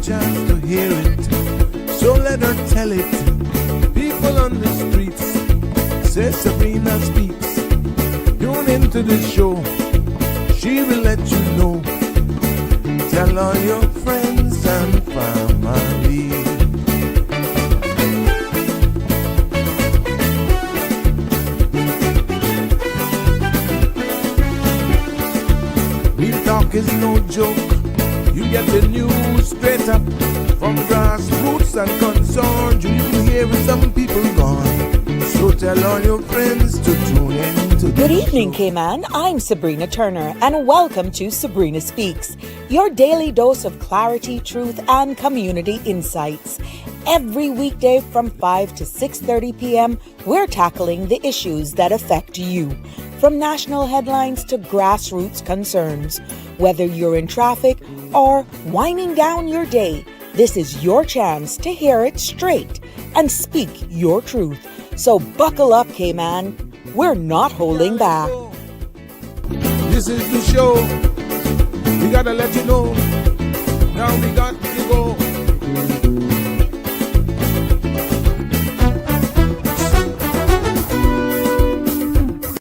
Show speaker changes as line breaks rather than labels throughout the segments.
chance to hear it, so let her tell it. People on the streets say Sabrina speaks. Tune into the show, she will let you know. Tell all your friends and family. Real talk is no joke. You get the news straight up from grassroots and concerned. You hear some people gone. So tell all your friends to tune in to
Good evening, Cayman. I'm Sabrina Turner, and welcome to Sabrina Speaks, your daily dose of clarity, truth, and community insights. Every weekday from 5 to 6:30 p.m., we're tackling the issues that affect you, from national headlines to grassroots concerns. Whether you're in traffic or winding down your day, this is your chance to hear it straight and speak your truth. So buckle up, Cayman. We're not holding back.
This is the show. We gotta let you know. Now we got to go.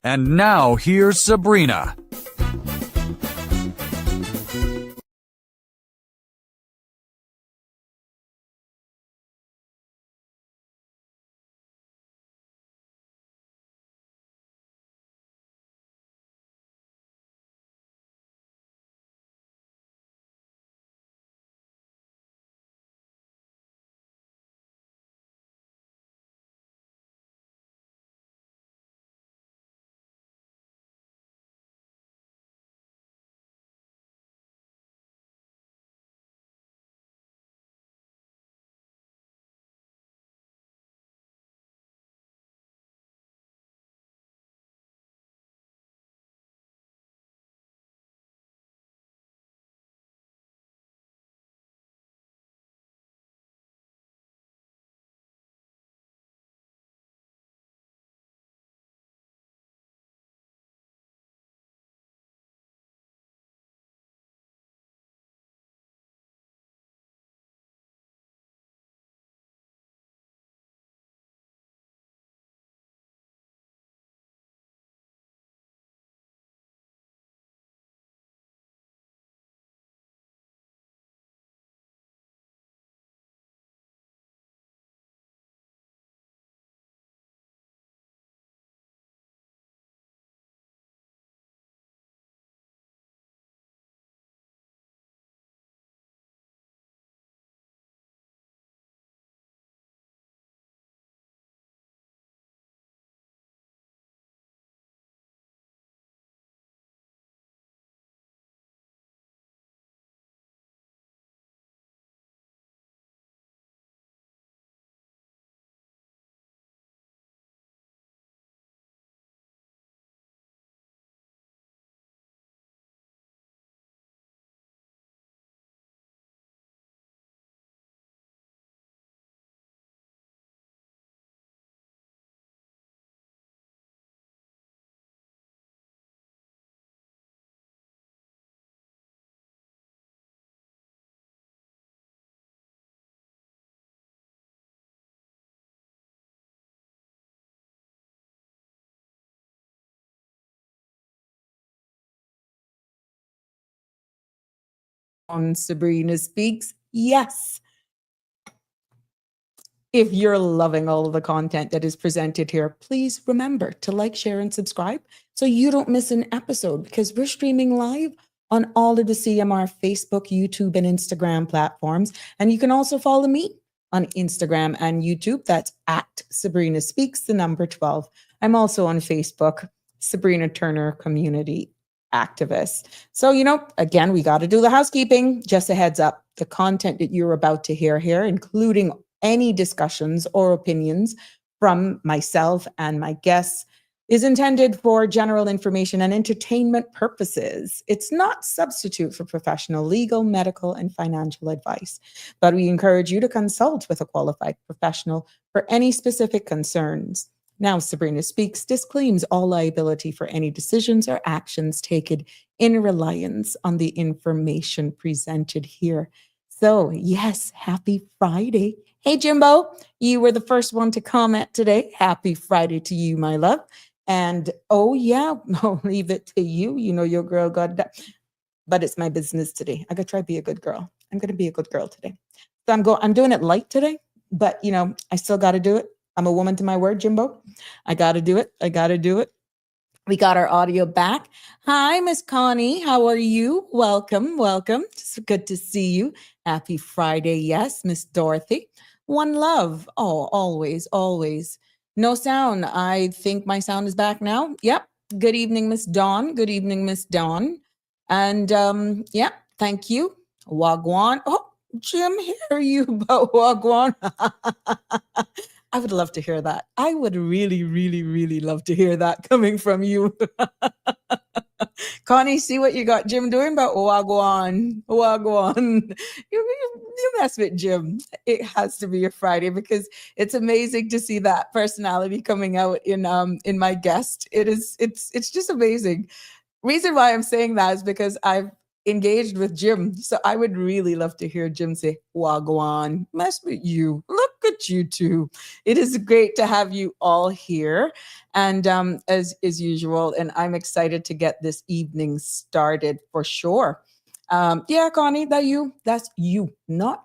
And now here's Sabrina.
On Sabrina Speaks, yes. If you're loving all of the content that is presented here, please remember to like, share, and subscribe so you don't miss an episode, because we're streaming live on all of the CMR Facebook, YouTube, and Instagram platforms. And you can also follow me on Instagram and YouTube. That's at Sabrina Speaks, the number 12. I'm also on Facebook, Sabrina Turner Community Activist. So, again, we got to do the housekeeping. Just a heads up, the content that you're about to hear here, including any discussions or opinions from myself and my guests, is intended for general information and entertainment purposes. It's not substitute for professional legal, medical, and financial advice, but we encourage you to consult with a qualified professional for any specific concerns. Now, Sabrina Speaks disclaims all liability for any decisions or actions taken in reliance on the information presented here. So, yes, happy Friday. Hey, Jimbo, you were the first one to comment today. Happy Friday to you, my love. And oh, yeah, I'll leave it to you. You know, your girl got that. But it's my business today. I got to try to be a good girl. I'm going to be a good girl today. So I'm doing it light today, but you know, I still got to do it. I'm a woman to my word, Jimbo. I got to do it. I got to do it. We got our audio back. Hi, Miss Connie. How are you? Welcome, welcome. It's good to see you. Happy Friday. Yes, Miss Dorothy. One love. Oh, always, always. No sound. I think my sound is back now. Yep. Good evening, Miss Dawn. Good evening, Miss Dawn. And yeah, thank you. Wagwan. Oh, Jim, hear you about Wagwan. I would love to hear that. I would really, really, really love to hear that coming from you. Connie, see what you got Jim doing about Wagwan. Wagwan. You mess with Jim. It has to be a Friday because it's amazing to see that personality coming out in my guest. It's just amazing. Reason why I'm saying that is because I've engaged with Jim. So I would really love to hear Jim say, Wagwan, mess with you. Look at you two. It is great to have you all here. And as is usual, and I'm excited to get this evening started for sure. Yeah, Connie, that's you, not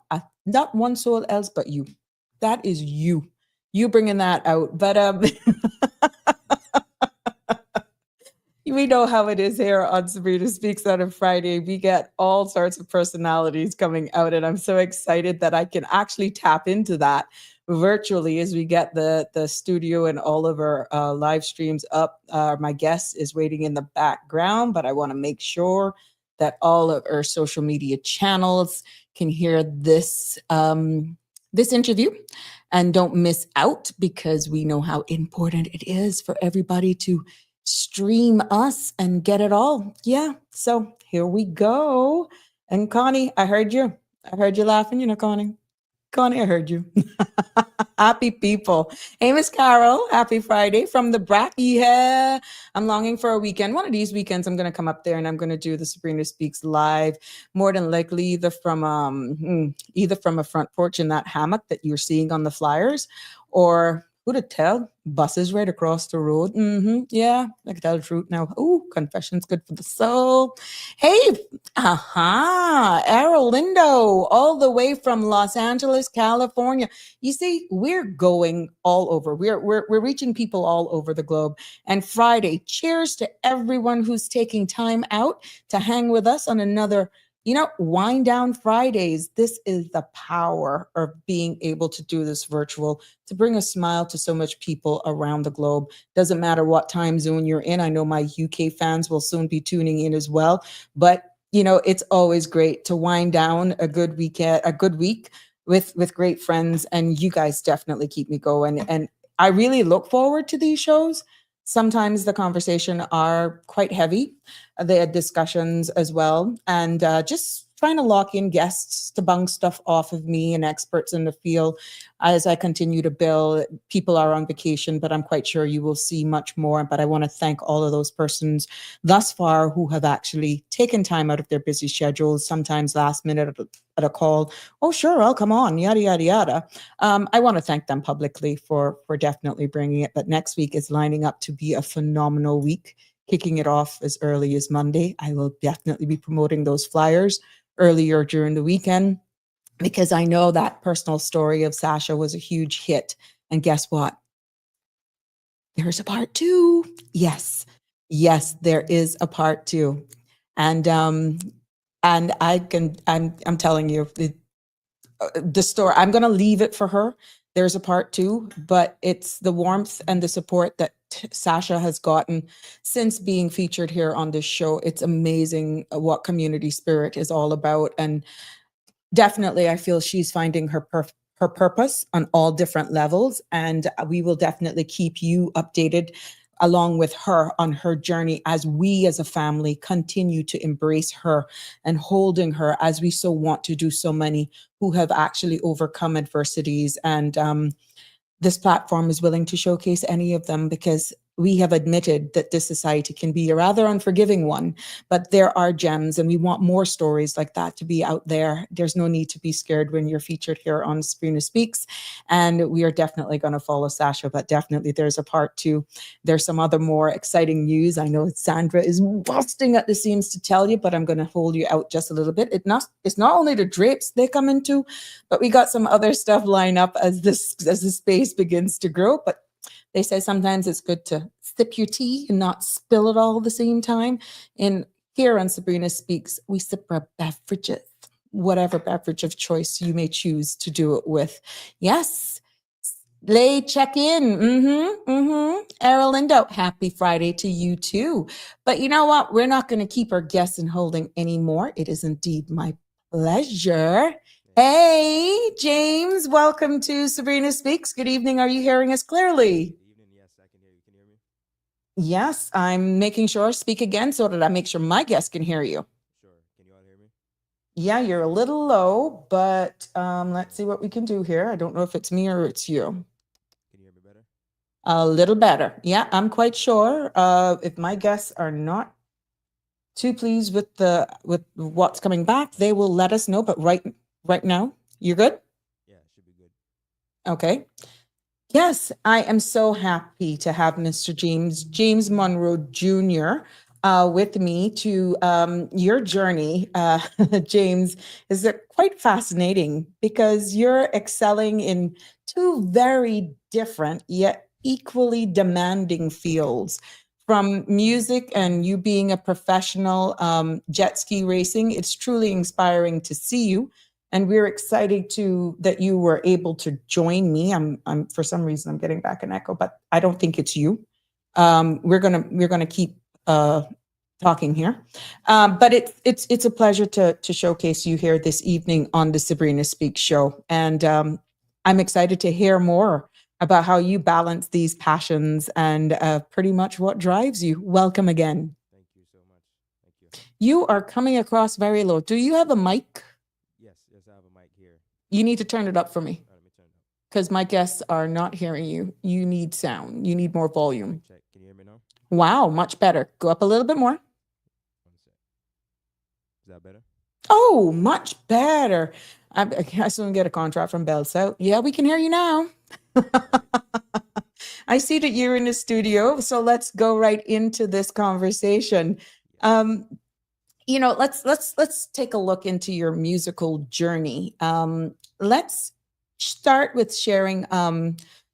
one soul else but you. That is you. You bringing that out. But we know how it is here on Sabrina Speaks on a Friday. We get all sorts of personalities coming out, and I'm so excited that I can actually tap into that virtually as we get the studio and all of our live streams up. My guest is waiting in the background, but I want to make sure that all of our social media channels can hear this this interview and don't miss out, because we know how important it is for everybody to stream us and get it all. Yeah. So here we go. And Connie, I heard you. I heard you laughing, Connie. Connie, I heard you. Happy people. Hey, Miss Carol, happy Friday from the BRAC. Yeah, I'm longing for a weekend. One of these weekends, I'm going to come up there and I'm going to do the Sabrina Speaks live, more than likely either from a front porch in that hammock that you're seeing on the flyers, or who to tell? Buses right across the road. Yeah, I can tell the truth now. Ooh, confession's good for the soul. Hey, Errol Lindo, all the way from Los Angeles, California. You see, we're going all over. We're reaching people all over the globe. And Friday, cheers to everyone who's taking time out to hang with us on another Wind Down Fridays. This is the power of being able to do this virtual, to bring a smile to so much people around the globe. Doesn't matter what time zone you're in. I know my UK fans will soon be tuning in as well. But, it's always great to wind down a good weekend, a good week with great friends. And you guys definitely keep me going. And I really look forward to these shows. Sometimes the conversation are quite heavy. They had discussions as well. And just trying to lock in guests to bounce stuff off of me and experts in the field as I continue to build. People are on vacation, but I'm quite sure you will see much more. But I want to thank all of those persons thus far who have actually taken time out of their busy schedules, sometimes last minute at a call. Oh, sure, I'll come on, yada, yada, yada. I want to thank them publicly for definitely bringing it. But next week is lining up to be a phenomenal week, kicking it off as early as Monday. I will definitely be promoting those flyers earlier during the weekend, because I know that personal story of Sasha was a huge hit. And guess what? There's a part 2. Yes, there is a part 2. And I'm telling you, the story, I'm going to leave it for her. There's a part 2, but it's the warmth and the support that Sasha has gotten since being featured here on this show. It's amazing what community spirit is all about. And definitely, I feel she's finding her purpose on all different levels. And we will definitely keep you updated along with her on her journey as we as a family continue to embrace her and holding her, as we so want to do, so many who have actually overcome adversities. And this platform is willing to showcase any of them, because we have admitted that this society can be a rather unforgiving one, but there are gems, and we want more stories like that to be out there. There's no need to be scared when you're featured here on Sabrina Speaks, and we are definitely going to follow Sasha, but definitely there's a part two. There's some other more exciting news. I know Sandra is busting at the seams to tell you, but I'm going to hold you out just a little bit. It's not only the drapes they come into, but we got some other stuff lined up as the space begins to grow. But they say sometimes it's good to sip your tea and not spill it all at the same time. And here on Sabrina Speaks, we sip our beverages, whatever beverage of choice you may choose to do it with. Yes. Lay check in. Erlindo, happy Friday to you too. But you know what? We're not going to keep our guests in holding anymore. It is indeed my pleasure. Hey, James, welcome to Sabrina Speaks. Good evening. Are you hearing us clearly?
Good evening. Yes, I can hear you. Can you hear me?
Yes, I'm making sure. Speak again so that I make sure my guests can hear you.
Sure. Can you all hear me?
Yeah, you're a little low, but let's see what we can do here. I don't know if it's me or it's you.
Can you hear me better?
A little better. Yeah, I'm quite sure. If my guests are not too pleased with what's coming back, they will let us know. But right now, you're good?
Yeah, it should be good.
Okay. Yes, I am so happy to have Mr. James Munroe Jr. With me to your journey, James, is quite fascinating because you're excelling in two very different yet equally demanding fields. From music and you being a professional jet ski racing, it's truly inspiring to see you. And we're excited that you were able to join me. I'm for some reason I'm getting back an echo, but I don't think it's you. We're gonna keep talking here, but it's a pleasure to showcase you here this evening on the Sabrina Speaks show, and I'm excited to hear more about how you balance these passions and pretty much what drives you. Welcome again.
Thank you so much. Thank you.
You are coming across very low. Do you have a mic?
Yes, I have a mic here.
You need to turn it up for me.
All right, let me turn it up.
Because my guests are not hearing you. You need sound. You need more volume.
Check. Can you hear me now?
Wow, much better. Go up a little bit more.
1 sec. Is that better?
Oh, much better. I guess we'll get a contract from Bell South. Yeah, we can hear you now. I see that you're in the studio, so let's go right into this conversation. Let's take a look into your musical journey. Let's start with sharing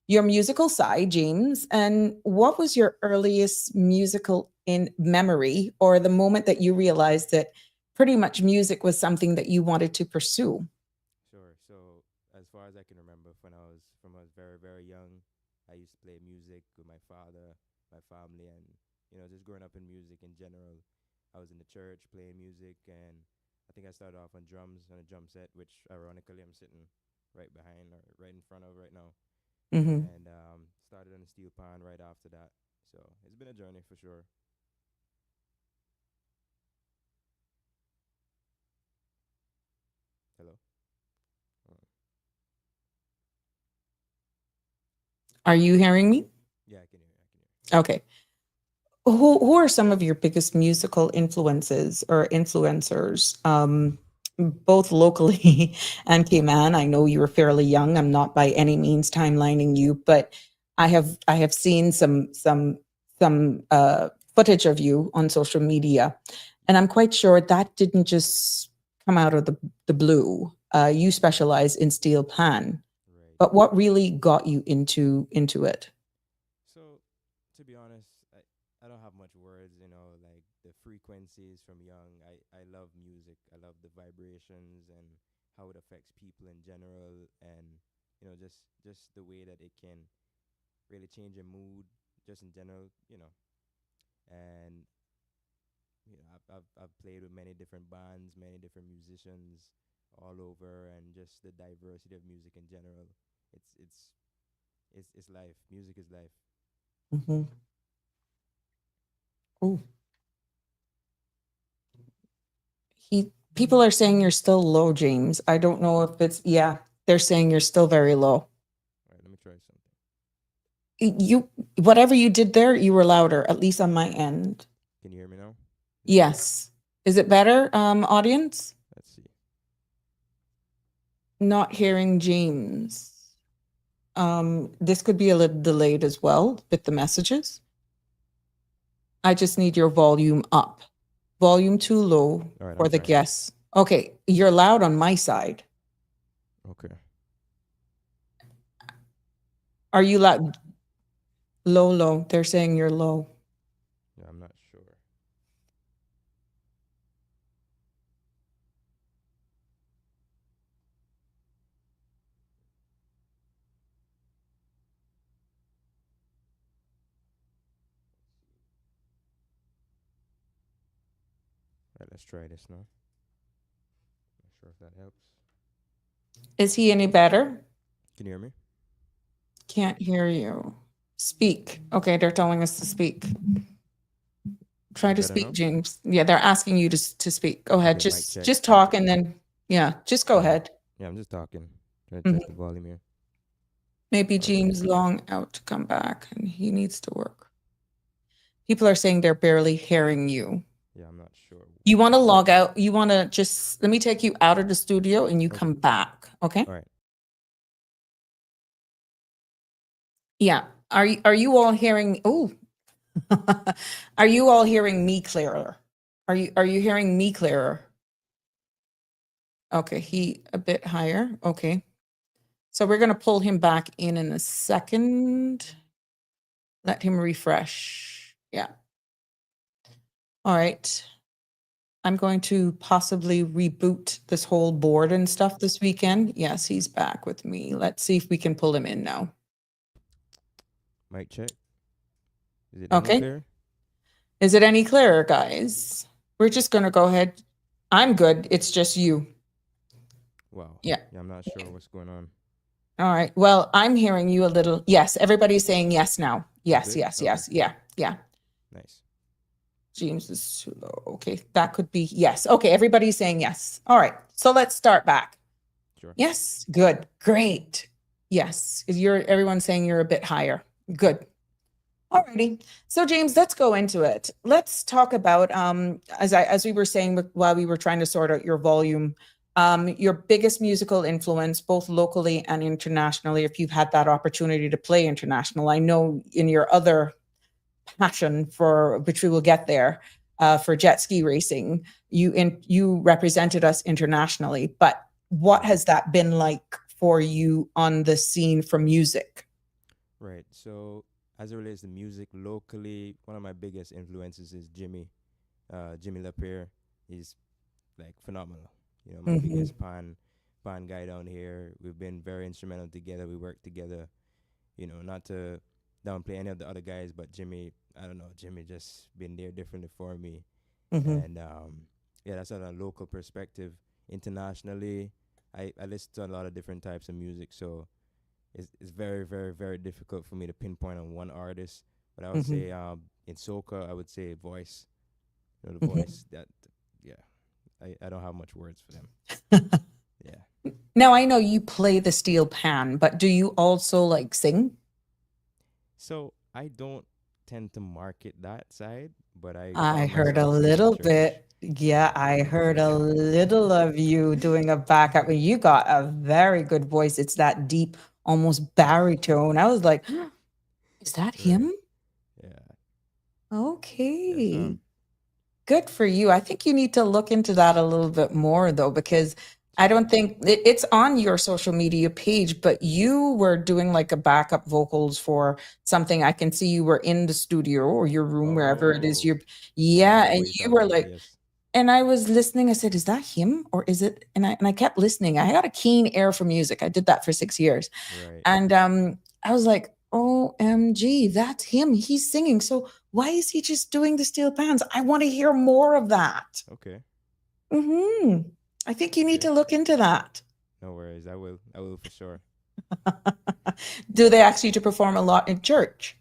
your musical side, James, and what was your earliest musical memory, or the moment that you realized that pretty much music was something that you wanted to pursue?
Sure. So, as far as I can remember, when I was very, very young, I used to play music with my father, my family, and just growing up in music in general. I was in the church playing music, and I think I started off on drums on a drum set, which ironically I'm sitting right behind or right in front of right now.
Mm-hmm.
And started on the steel pan right after that. So it's been a journey for sure. Hello?
Are you hearing me?
Yeah, I can hear you.
Okay. Who are some of your biggest musical influences or influencers, both locally and Cayman? I know you were fairly young. I'm not by any means timelining you, but I have seen some footage of you on social media, and I'm quite sure that didn't just come out of the blue. You specialize in steel pan,
Right.
but what really got you into it?
So, to be honest, I don't have much words, like the frequencies from young. I love music. I love the vibrations and how it affects people in general, and just the way that it can really change your mood, just in general. And I've played with many different bands, many different musicians all over, and just the diversity of music in general. It's life. Music is life.
Mm-hmm. Oh, people are saying you're still low, James. I don't know if they're saying you're still very low.
All right, let me try something.
You, whatever you did there, you were louder, at least on my end.
Can you hear me now?
Yes. Is it better, audience?
Let's see.
Not hearing James. This could be a little delayed as well with the messages. I just need your volume up. Volume too low
All right,
for
I'm
the
trying.
guests. Okay, you're loud on my side.
Okay.
Are you loud? Low, low. They're saying you're low.
Yeah, I'm not sure. All right, let's try this now. Not sure if that helps.
Is he any better?
Can you hear me?
Can't hear you. Speak. Okay, they're telling us to speak. Try to
Better
speak,
now?
James. Yeah, they're asking you to speak. Go ahead.
Okay, mic check,
Just
mic
talk
check.
and then yeah, just go
Yeah.
ahead.
Yeah, I'm just talking. Trying to test the volume here.
Maybe James long out to come back and he needs to work. People are saying they're barely hearing you.
Yeah, I'm not sure.
You want to log out? You want to just let me take you out of the studio and you
Okay.
come back. Okay?
All right.
Yeah. Are you all hearing oh are you all hearing me clearer? Are you hearing me clearer? Okay, he a bit higher. Okay. So we're going to pull him back in a second. Let him refresh. Yeah. All right. I'm going to possibly reboot this whole board and stuff this weekend. Yes, he's back with me. Let's see if we can pull him in now.
Mic check. Is it any
Okay.
clear?
Is it any clearer, guys? We're just going to go ahead. I'm good. It's just you.
Wow.
Yeah.
Yeah, I'm not sure what's going on.
All right. Well, I'm hearing you a little. Yes. Everybody's saying yes now. Yes,
Good?
yes,
Okay.
yes. Yeah. Yeah.
Nice.
James is too low. Okay. That could be yes. Okay. Everybody's saying yes. All right. So let's start back.
Sure.
Yes. Good. Great. Yes. Everyone's saying you're a bit higher. Good. Alrighty. So James, let's go into it. Let's talk about as we were saying while we were trying to sort out your volume, your biggest musical influence, both locally and internationally, if you've had that opportunity to play international. I know in your other passion for which we will get there, for jet ski racing, you represented us internationally. But what has that been like for you on the scene for music?
Right. So as it relates to music locally, one of my biggest influences is Jimmy. Jimmy Lapierre. He's like phenomenal. You know, my biggest pan guy down here. We've been very instrumental together. We work together. You know, not to downplay any of the other guys, but Jimmy, I don't know, Jimmy just been there differently for me. And yeah, that's on a local perspective. Internationally, I listen to a lot of different types of music, so it's very, very, very difficult for me to pinpoint on one artist. But I would say in soca, I would say Voice. You know, the Voice. That, yeah, I don't have much words for them. Yeah.
Now I know you play the steel pan, but do you also like sing?
So I don't tend to market that side, but I
I
found
heard a
myself singing in
little
church.
bit. Yeah, I heard a little of you doing a backup. You got a very good voice. It's that deep, almost baritone. I was like, is that
Right.
him?
Yeah.
Okay.
Yes,
Good for you. I think you need to look into that a little bit more though, because I don't think it's on your social media page, but you were doing like a backup vocals for something. I can see you were in the studio or your room, wherever it is.
Oh,
You're,
I
yeah,
know
and
what you're
you
talking
were
about.
like,
Yes.
and I was listening. I said, "Is that him or is it?" And I kept listening. I got a keen ear for music. I did that for 6 years,
Right.
and I was like, "OMG, that's him. He's singing." So why is he just doing the steel pans? I want to hear more of that.
Okay.
I think you need
Okay.
to look into that.
No worries. I will. I will for sure.
Do they ask you to perform a lot in church?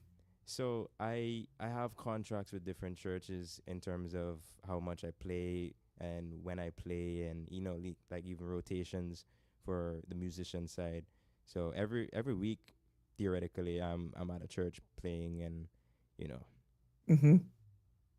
So I have contracts with different churches in terms of how much I play and when I play, and you know, like even rotations for the musician side. So every week theoretically I'm at a church playing, and you know,
Mm-hmm.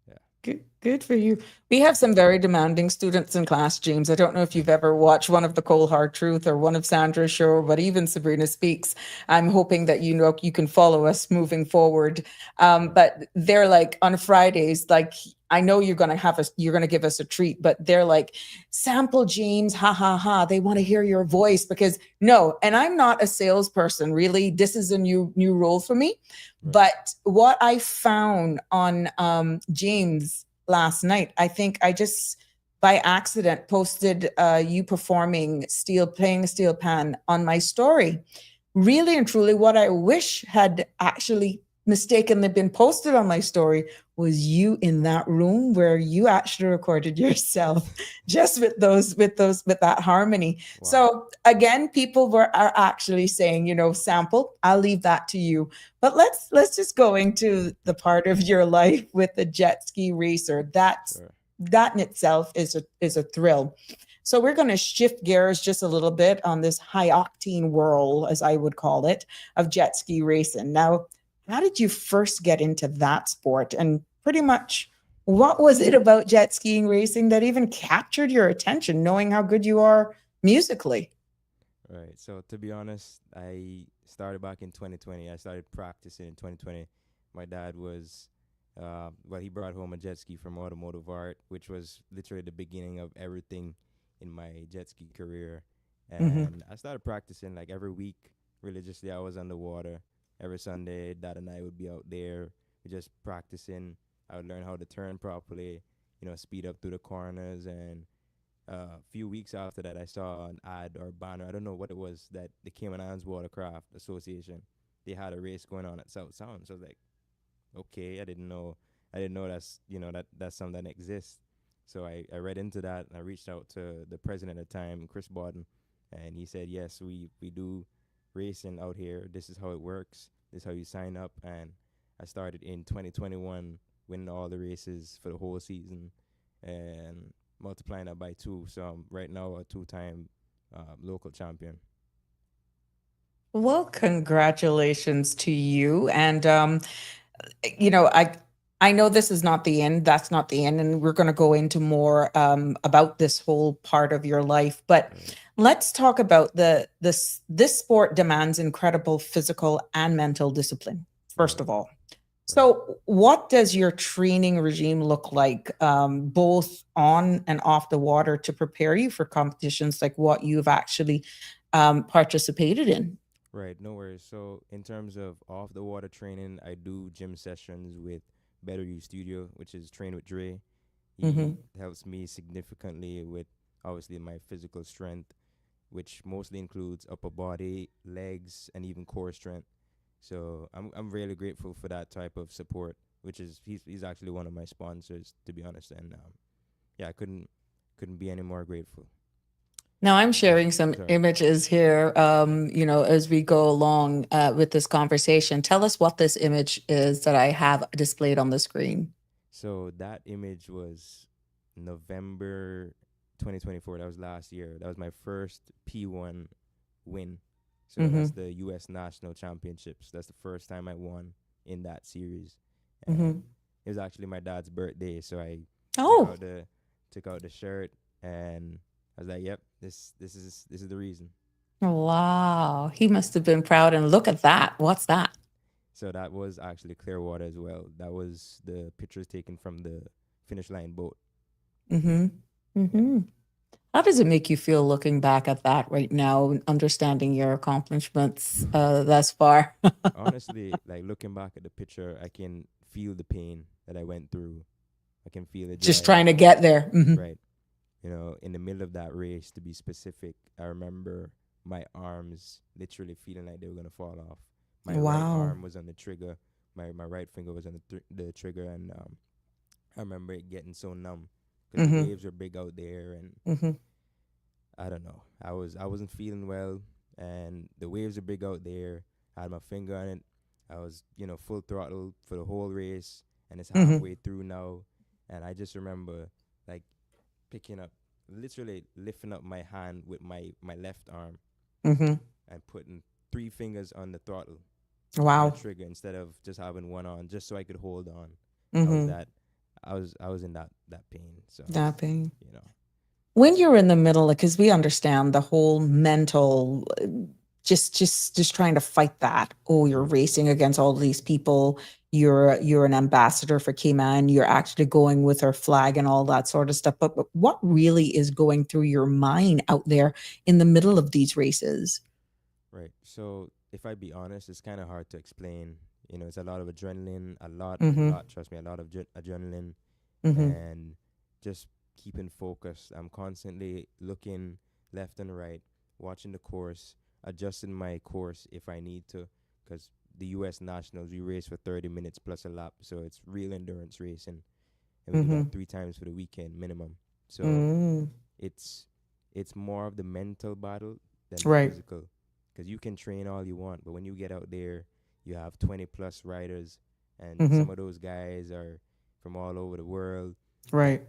yeah.
Good for you. We have some very demanding students in class, James. I don't know if you've ever watched one of the Cold Hard Truth or one of Sandra's show, but even Sabrina Speaks. I'm hoping that you know you can follow us moving forward. But they're like on Fridays, like I know you're gonna give us a treat, but they're like, sample James, ha ha ha. They want to hear your voice because no, and I'm not a salesperson, really. This is a new role for me.
Right.
But what I found on James last night, I think I just by accident posted you performing playing a steel pan on my story. Really and truly, what I wish had actually mistakenly been posted on my story was you in that room where you actually recorded yourself just with that harmony.
Wow.
So again, people are actually saying, sample. I'll leave that to you. But let's just go into the part of your life with the jet ski racer.
Sure.
That in itself is a thrill. So we're going to shift gears just a little bit on this high octane whirl, as I would call it, of jet ski racing. Now, how did you first get into that sport? And pretty much what was it about jet skiing racing that even captured your attention, knowing how good you are musically?
Right. So to be honest, I started back in 2020. I started practicing in 2020. My dad was, he brought home a jet ski from Automotive Art, which was literally the beginning of everything in my jet ski career.
Mm-hmm.
And I started practicing like every week religiously. I was on the water every Sunday. Dad and I would be out there just practicing. I would learn how to turn properly, speed up through the corners. And a few weeks after that, I saw an ad or banner. I don't know what it was, that the Cayman Islands Watercraft Association, they had a race going on at South Sound. So I was like, okay, I didn't know. That's something that exists. So I read into that. And I reached out to the president at the time, Chris Barton, and he said, yes, we do racing out here. This is how it works. This is how you sign up. And I started in 2021, winning all the races for the whole season, and multiplying that by 2. So I'm right now a 2-time local champion.
Well, congratulations to you. And I know this is not the end. That's not the end, and we're going to go into more about this whole part of your life. But
Right.
let's talk about this sport demands incredible physical and mental discipline. First
Right.
of all,
Right.
so what does your training regime look like, both on and off the water, to prepare you for competitions like what you've actually participated in?
Right, no worries. So in terms of off the water training, I do gym sessions with Better You Studio, which is Train with Dre.
Mm-hmm.
He helps me significantly with obviously my physical strength, which mostly includes upper body, legs, and even core strength. So I'm really grateful for that type of support, which is he's actually one of my sponsors, to be honest. And yeah, I couldn't be any more grateful.
Now I'm sharing some
Sorry.
images here, as we go along with this conversation. Tell us what this image is that I have displayed on the screen.
So that image was November 2024. That was last year. That was my first P1 win. So
Mm-hmm.
that's the U.S. National Championships. That's the first time I won in that series.
Mm-hmm.
And it was actually my dad's birthday, so I took
Oh,
out the took out the shirt, and I was like, "Yep, this is the reason."
wow. He must have been proud. And look at that. What's that?
So that was actually Clearwater as well. That was the pictures taken from the finish line boat.
Mm-hmm.
Yeah.
Mm-hmm. How does it make you feel looking back at that right now and understanding your accomplishments thus far?
Honestly, like looking back at the picture, I can feel the pain that I went through. I can feel the
Just
joy.
trying to get there. Mhm.
Right. In the middle of that race, to be specific, I remember my arms literally feeling like they were gonna fall off. My right
Wow.
arm was on the trigger. My right finger was on the trigger, and I remember it getting so numb because the
Mm-hmm.
waves were big out there, and
Mm-hmm.
I don't know. I wasn't feeling well, and the waves were big out there. I had my finger on it. I was full throttle for the whole race, and it's
Mm-hmm.
halfway through now, and I just remember like picking up, literally lifting up my hand with my left arm
Mm-hmm.
and putting 3 fingers on the throttle, on the
Wow.
trigger instead of just having one on, just so I could hold on. I was
Mm-hmm.
that, I was in that pain. So
That pain.
you know,
When you're in the middle, because we understand the whole mental, just trying to fight that. Oh, you're
mm,
racing against all these people. You're an ambassador for Cayman. You're actually going with our flag and all that sort of stuff. But what really is going through your mind out there in the middle of these races?
right. So if I be honest, it's kind of hard to explain. You know, it's a lot of adrenaline, a
Mm-hmm.
lot. Trust me, a lot of adrenaline,
Mm-hmm.
and just keeping focused. I'm constantly looking left and right, watching the course, adjusting my course if I need to, because the U.S. Nationals we race for 30 minutes plus a lap, so it's real endurance racing, and we do
Mm-hmm.
that 3 times for the weekend minimum. So
Mm.
it's it's more of the mental battle than the
Right.
physical, because you can train all you want, but when you get out there, you have 20 plus riders, and
Mm-hmm.
some of those guys are from all over the world. Like
Right.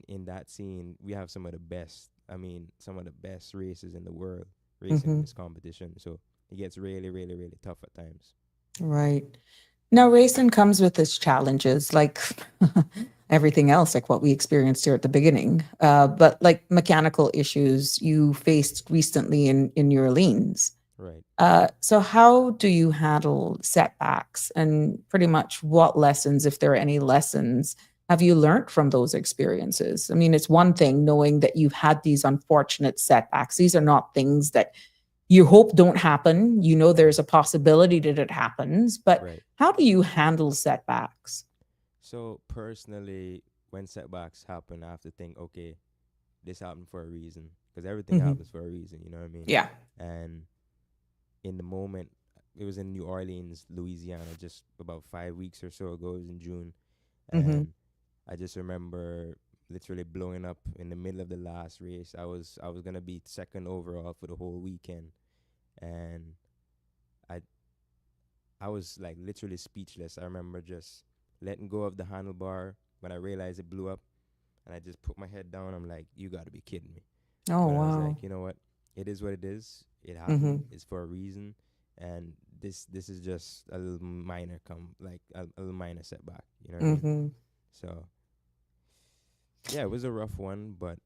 in that scene, we have some of the best. I mean, some of the best races in the world racing in
Mm-hmm.
this competition. So it gets really, really, really tough at times.
Right. Now, racing comes with its challenges, like everything else, like what we experienced here at the beginning. But like mechanical issues you faced recently in New Orleans.
Right.
So, how do you handle setbacks, and pretty much what lessons, if there are any lessons, have you learned from those experiences? I mean, it's one thing knowing that you've had these unfortunate setbacks. These are not things that you hope don't happen. You know, there's
Mm.
a possibility that it happens, but
Right.
how do you handle setbacks?
So personally, when setbacks happen, I have to think, okay, this happened for a reason, because everything
Hmm.
happens for a reason. You know what I mean?
Yeah.
And in the moment, it was in New Orleans, Louisiana, just about 5 weeks or so ago. It was in June,
Hmm.
and I just remember literally blowing up in the middle of the last race. I was gonna be second overall for the whole weekend, and I I was like literally speechless. I remember just letting go of the handlebar when I realized it blew up, and I just put my head down. I'm like, you got to be kidding me.
Oh,
But I was
wow.
like, you know what? It is what it is. It happened.
Hmm.
It's for a reason, and this is just a little minor like a little minor setback. You know what I mean?
Hmm.
So yeah, it was a rough one, but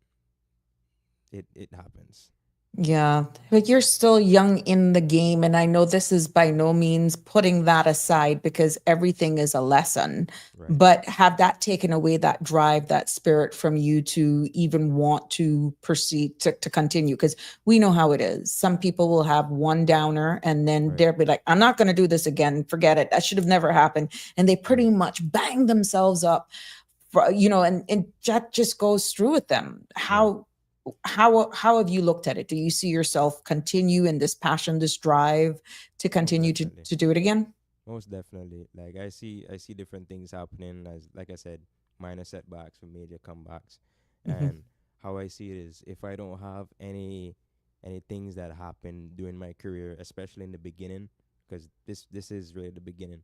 it happens.
Yeah, but you're still young in the game. And I know this is by no means putting that aside because everything is a lesson,
Right.
but have that taken away that drive, that spirit from you to even want to proceed to continue? Because we know how it is. Some people will have one downer and then
Right.
they'll be like, I'm not going to do this again. Forget it. That should have never happened. And they pretty
Mm.
much bang themselves up for, and that just goes through with them.
Right.
How have you looked at it? Do you see yourself continue in this passion, this drive to
Most
continue
definitely.
to do it again?
Most definitely. Like I see different things happening, as like I said, minor setbacks with major comebacks.
Hmm.
And how I see it is, if I don't have any things that happen during my career, especially in the beginning, because this is really the beginning,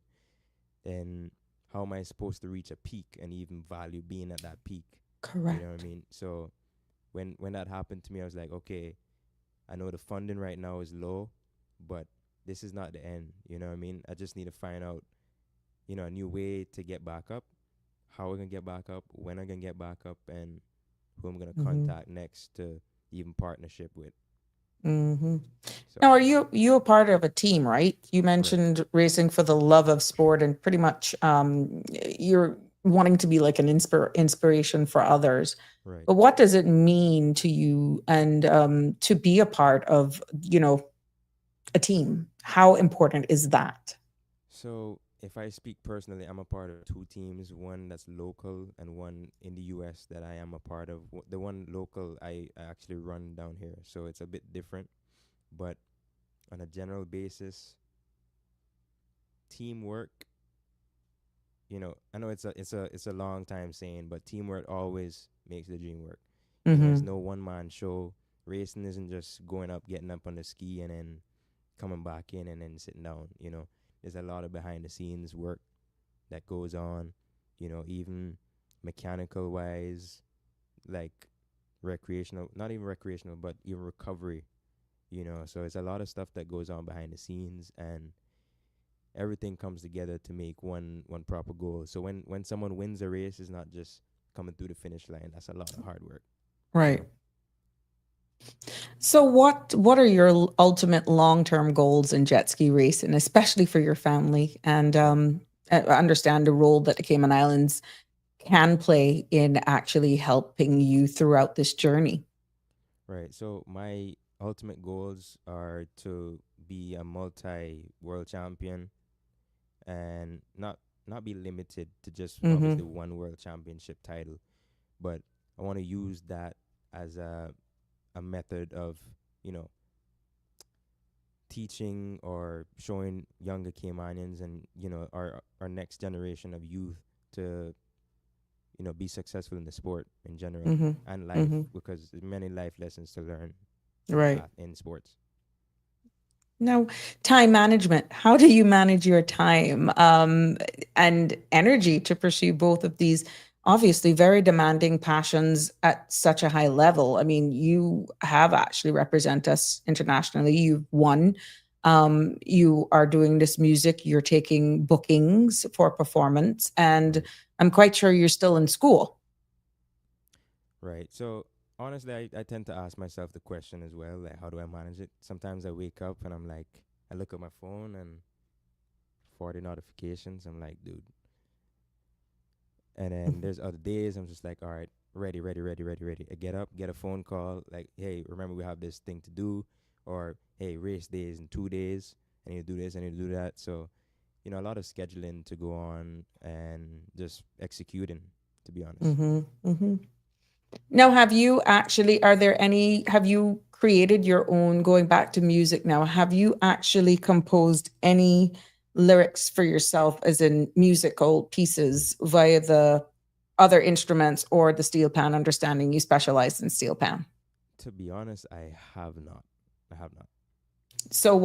then how am I supposed to reach a peak and even value being at that peak? You know what I
Correct.
mean? So when that happened to me, I was like, okay, I know the funding right now is low, but this is not the end. You know what I mean? I just need to find out, a new way to get back up, how we're gonna get back up, when I'm gonna get back up, and who I'm gonna
Hmm.
contact next to even partnership with.
Hmm.
So
Now, are you a part of a team, right? You
right,
mentioned racing for the love of sport, and pretty much you're wanting to be like an inspiration for others.
right.
But what does it mean to you and to be a part of, a team? How important is that?
So if I speak personally, I'm a part of two teams, one that's local and one in the US that I am a part of. The one local I actually run down here, so it's a bit different. But on a general basis, teamwork, I know it's a long time saying, but teamwork always makes the dream work. It's
Hmm.
no one man show. Racing isn't just going up, getting up on the ski, and then coming back in and then sitting down. There's a lot of behind the scenes work that goes on. Even mechanical wise, like recreational, not even recreational, but even recovery. So it's a lot of stuff that goes on behind the scenes, and everything comes together to make one proper goal. So when someone wins a race, it's not just coming through the finish line. That's a lot of hard work.
Right. So what are your ultimate long-term goals in jet ski racing, especially for your family? And understand the role that the Cayman Islands can play in actually helping you throughout this journey.
Right. So my ultimate goals are to be a multi world champion and not be limited to just obviously
Mm-hmm.
one world championship title, but I want to use that as a method of, you know, teaching or showing younger Caymanians and, you know, our next generation of youth to, you know, be successful in the sport in general
Mm-hmm.
and life,
Mm-hmm.
because there's many life lessons to learn
Right.
in sports.
Now, time management. How do you manage your time and energy to pursue both of these obviously very demanding passions at such a high level? I mean, you have actually represent us internationally. You've won. You are doing this music. You're taking bookings for performance, and
Right.
I'm quite sure you're still in school.
Right. So honestly, I tend to ask myself the question as well, like how do I manage it? Sometimes I wake up and I'm like, I look at my phone and 40 notifications. I'm like, dude. And then there's other days I'm just like, all right, ready, ready, ready, ready, ready. I get up, get a phone call, like, hey, remember we have this thing to do, or hey, race days in 2 days. I need to do this, I need to do that. So, you know, a lot of scheduling to go on and just executing, to be honest.
Mm-hmm. Mm-hmm. Now, have you created your own, going back to music now, have you actually composed any lyrics for yourself, as in musical pieces, via the other instruments or the steel pan, understanding you specialize in steel pan?
To be honest, I have not. I have not.
So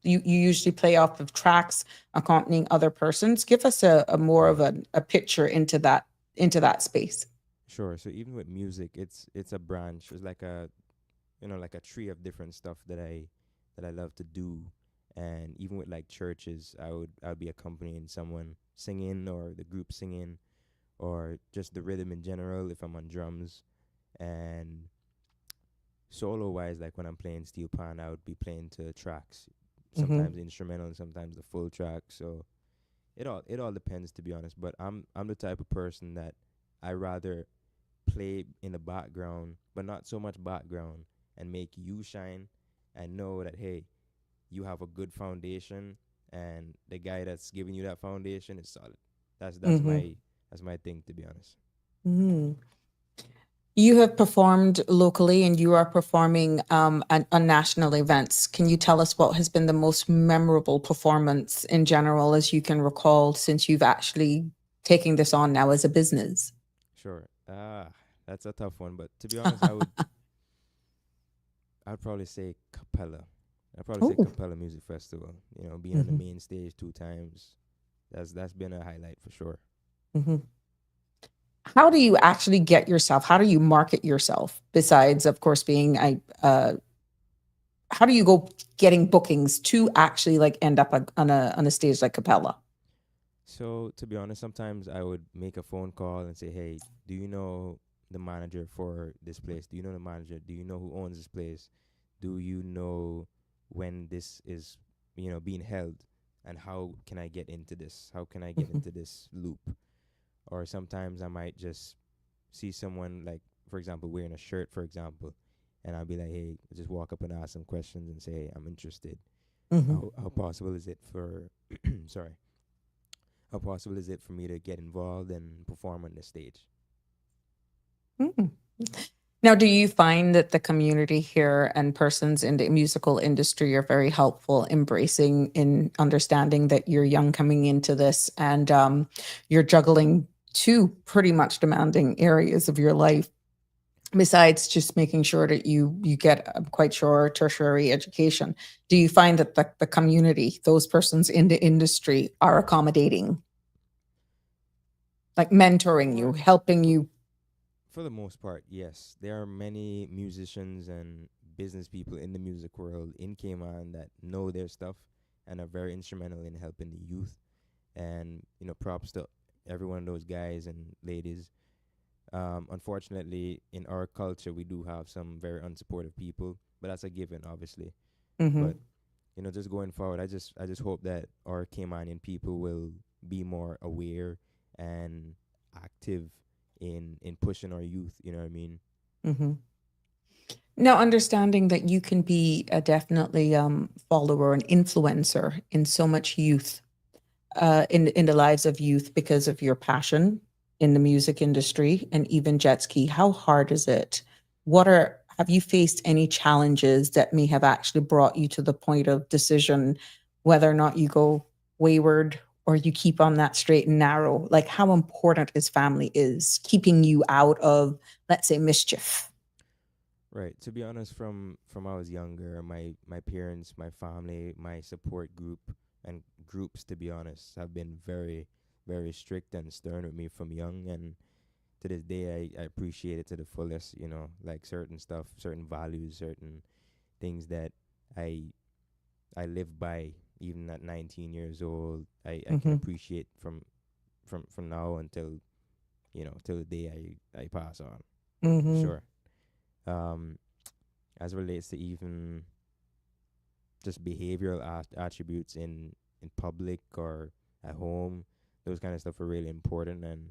you usually play off of tracks accompanying other persons? Give us a more of a picture into that space.
Sure. So even with music, it's a branch. It's like a, you know, like a tree of different stuff that I love to do. And even with like churches, I would be accompanying someone singing or the group singing or just the rhythm in general if I'm on drums. And solo wise, like when I'm playing steel pan, I would be playing to tracks,
Mm-hmm.
sometimes instrumental and sometimes the full track. So it all depends, to be honest. But I'm the type of person that I rather play in the background, but not so much background, and make you shine and know that hey, you have a good foundation, and the guy that's giving you that foundation is solid. That's
Mm-hmm.
my thing, to be honest.
Mm-hmm. You have performed locally and you are performing on national events. Can you tell us what has been the most memorable performance in general as you can recall, since you've actually taking this on now as a business?
Sure. That's a tough one, but to be honest, I'd probably say Capella. I'd probably say
Oh.
Capella Music Festival. You know, being on the
Hmm.
main stage 2 times, that's been a highlight for sure.
Hmm. How do you actually get yourself? How do you market yourself besides, of course, being how do you go getting bookings to actually like end up on a stage like Capella?
So to be honest, sometimes I would make a phone call and say, "Hey, do you know the manager for this place? Do you know the manager? Do you know who owns this place? Do you know when this is, you know, being held? And how can I get into this? How can I get
Mhm.
into this loop?" Or sometimes I might just see someone, like, for example, wearing a shirt, for example, and I'll be like, "Hey," just walk up and ask some questions and say, "Hey, I'm interested.
Mhm.
How possible is it for sorry, how possible is it for me to get involved and perform on the stage?"
Mm. Now, do you find that the community here and persons in the musical industry are very helpful, embracing in understanding that you're young coming into this, and you're juggling two pretty much demanding areas of your life, besides just making sure that you get, I'm quite sure, tertiary education? Do you find that the community, those persons in the industry, are accommodating, like mentoring you,
For
helping
for
you?
for the most part, yes. There are many musicians and business people in the music world in Cayman that know their stuff, and are very instrumental in helping the youth. And props to every one of those guys and ladies. Unfortunately, in our culture, we do have some very unsupportive people, but that's a given, obviously.
Mm-hmm.
But just going forward, I just hope that our Caymanian people will be more aware and active in pushing our youth. You know what I mean?
Mm-hmm. Now, understanding that you can be a definitely follower and influencer in so much youth, in the lives of youth because of your passion in the music industry and even jet ski. How hard is it? Have you faced any challenges that may have actually brought you to the point of decision, whether or not you go wayward or you keep on that straight and narrow? Like how important is family is keeping you out of, let's say, mischief?
Right. To be honest, from I was younger, my parents, my family, my support group and groups, to be honest, have been very, very strict and stern with me from young. And to this day, I appreciate it to the fullest. Like certain stuff, certain values, certain things that I I live by, even at 19 years old. I can
Mm-hmm.
appreciate from now until till the day I pass on.
Mm-hmm.
Sure. Um, as relates to even just behavioral attributes in public or at home, those kind of stuff are really important. And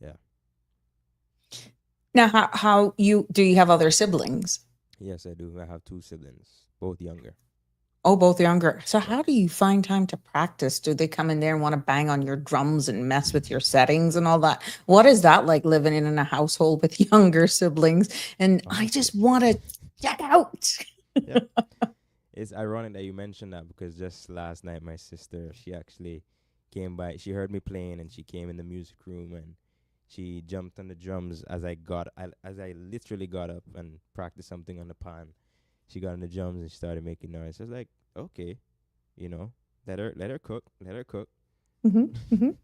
yeah,
Now, how you have other siblings?
yes, I do. I have two siblings, both younger.
Oh, both younger. So
Yeah.
how do you find time to practice? Do they come in there and want to bang on your drums and mess with your settings and all that? What is that like living in a household with younger siblings? And I
Honestly,
just want to check out.
yeah. It's ironic that you mentioned that, because just last night my sister, she actually came by. She heard me playing and she came in the music room and she jumped on the drums as I literally got up and practiced something on the pan. She got on the drums and she started making noise. I was like, okay, let her cook, let her cook.
Mhm, mhm.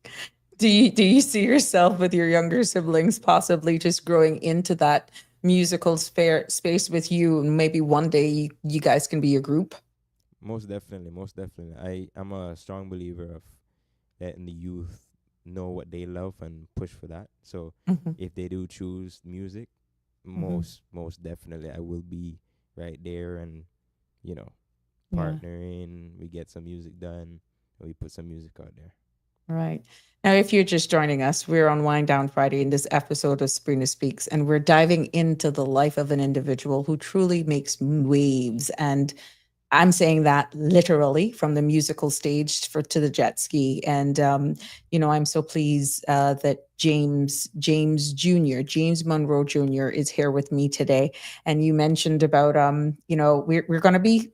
Do you see yourself with your younger siblings possibly just growing into that musical space with you, and maybe one day you guys can be a group?
Most definitely, most definitely. I'm a strong believer of letting the youth know what they love and push for that. So
Mhm,
if they do choose music,
mhm.
most definitely I will be right there and you know
Yeah.
partnering. We get some music done. And we put some music out there.
Right. Now, if you're just joining us, we're on Wind Down Friday in this episode of Sabrina Speaks, and we're diving into the life of an individual who truly makes waves. And I'm saying that literally, from the musical stage to the jet ski. And, I'm so pleased that James Jr., James Munroe Jr. is here with me today. And you mentioned about, we're going to be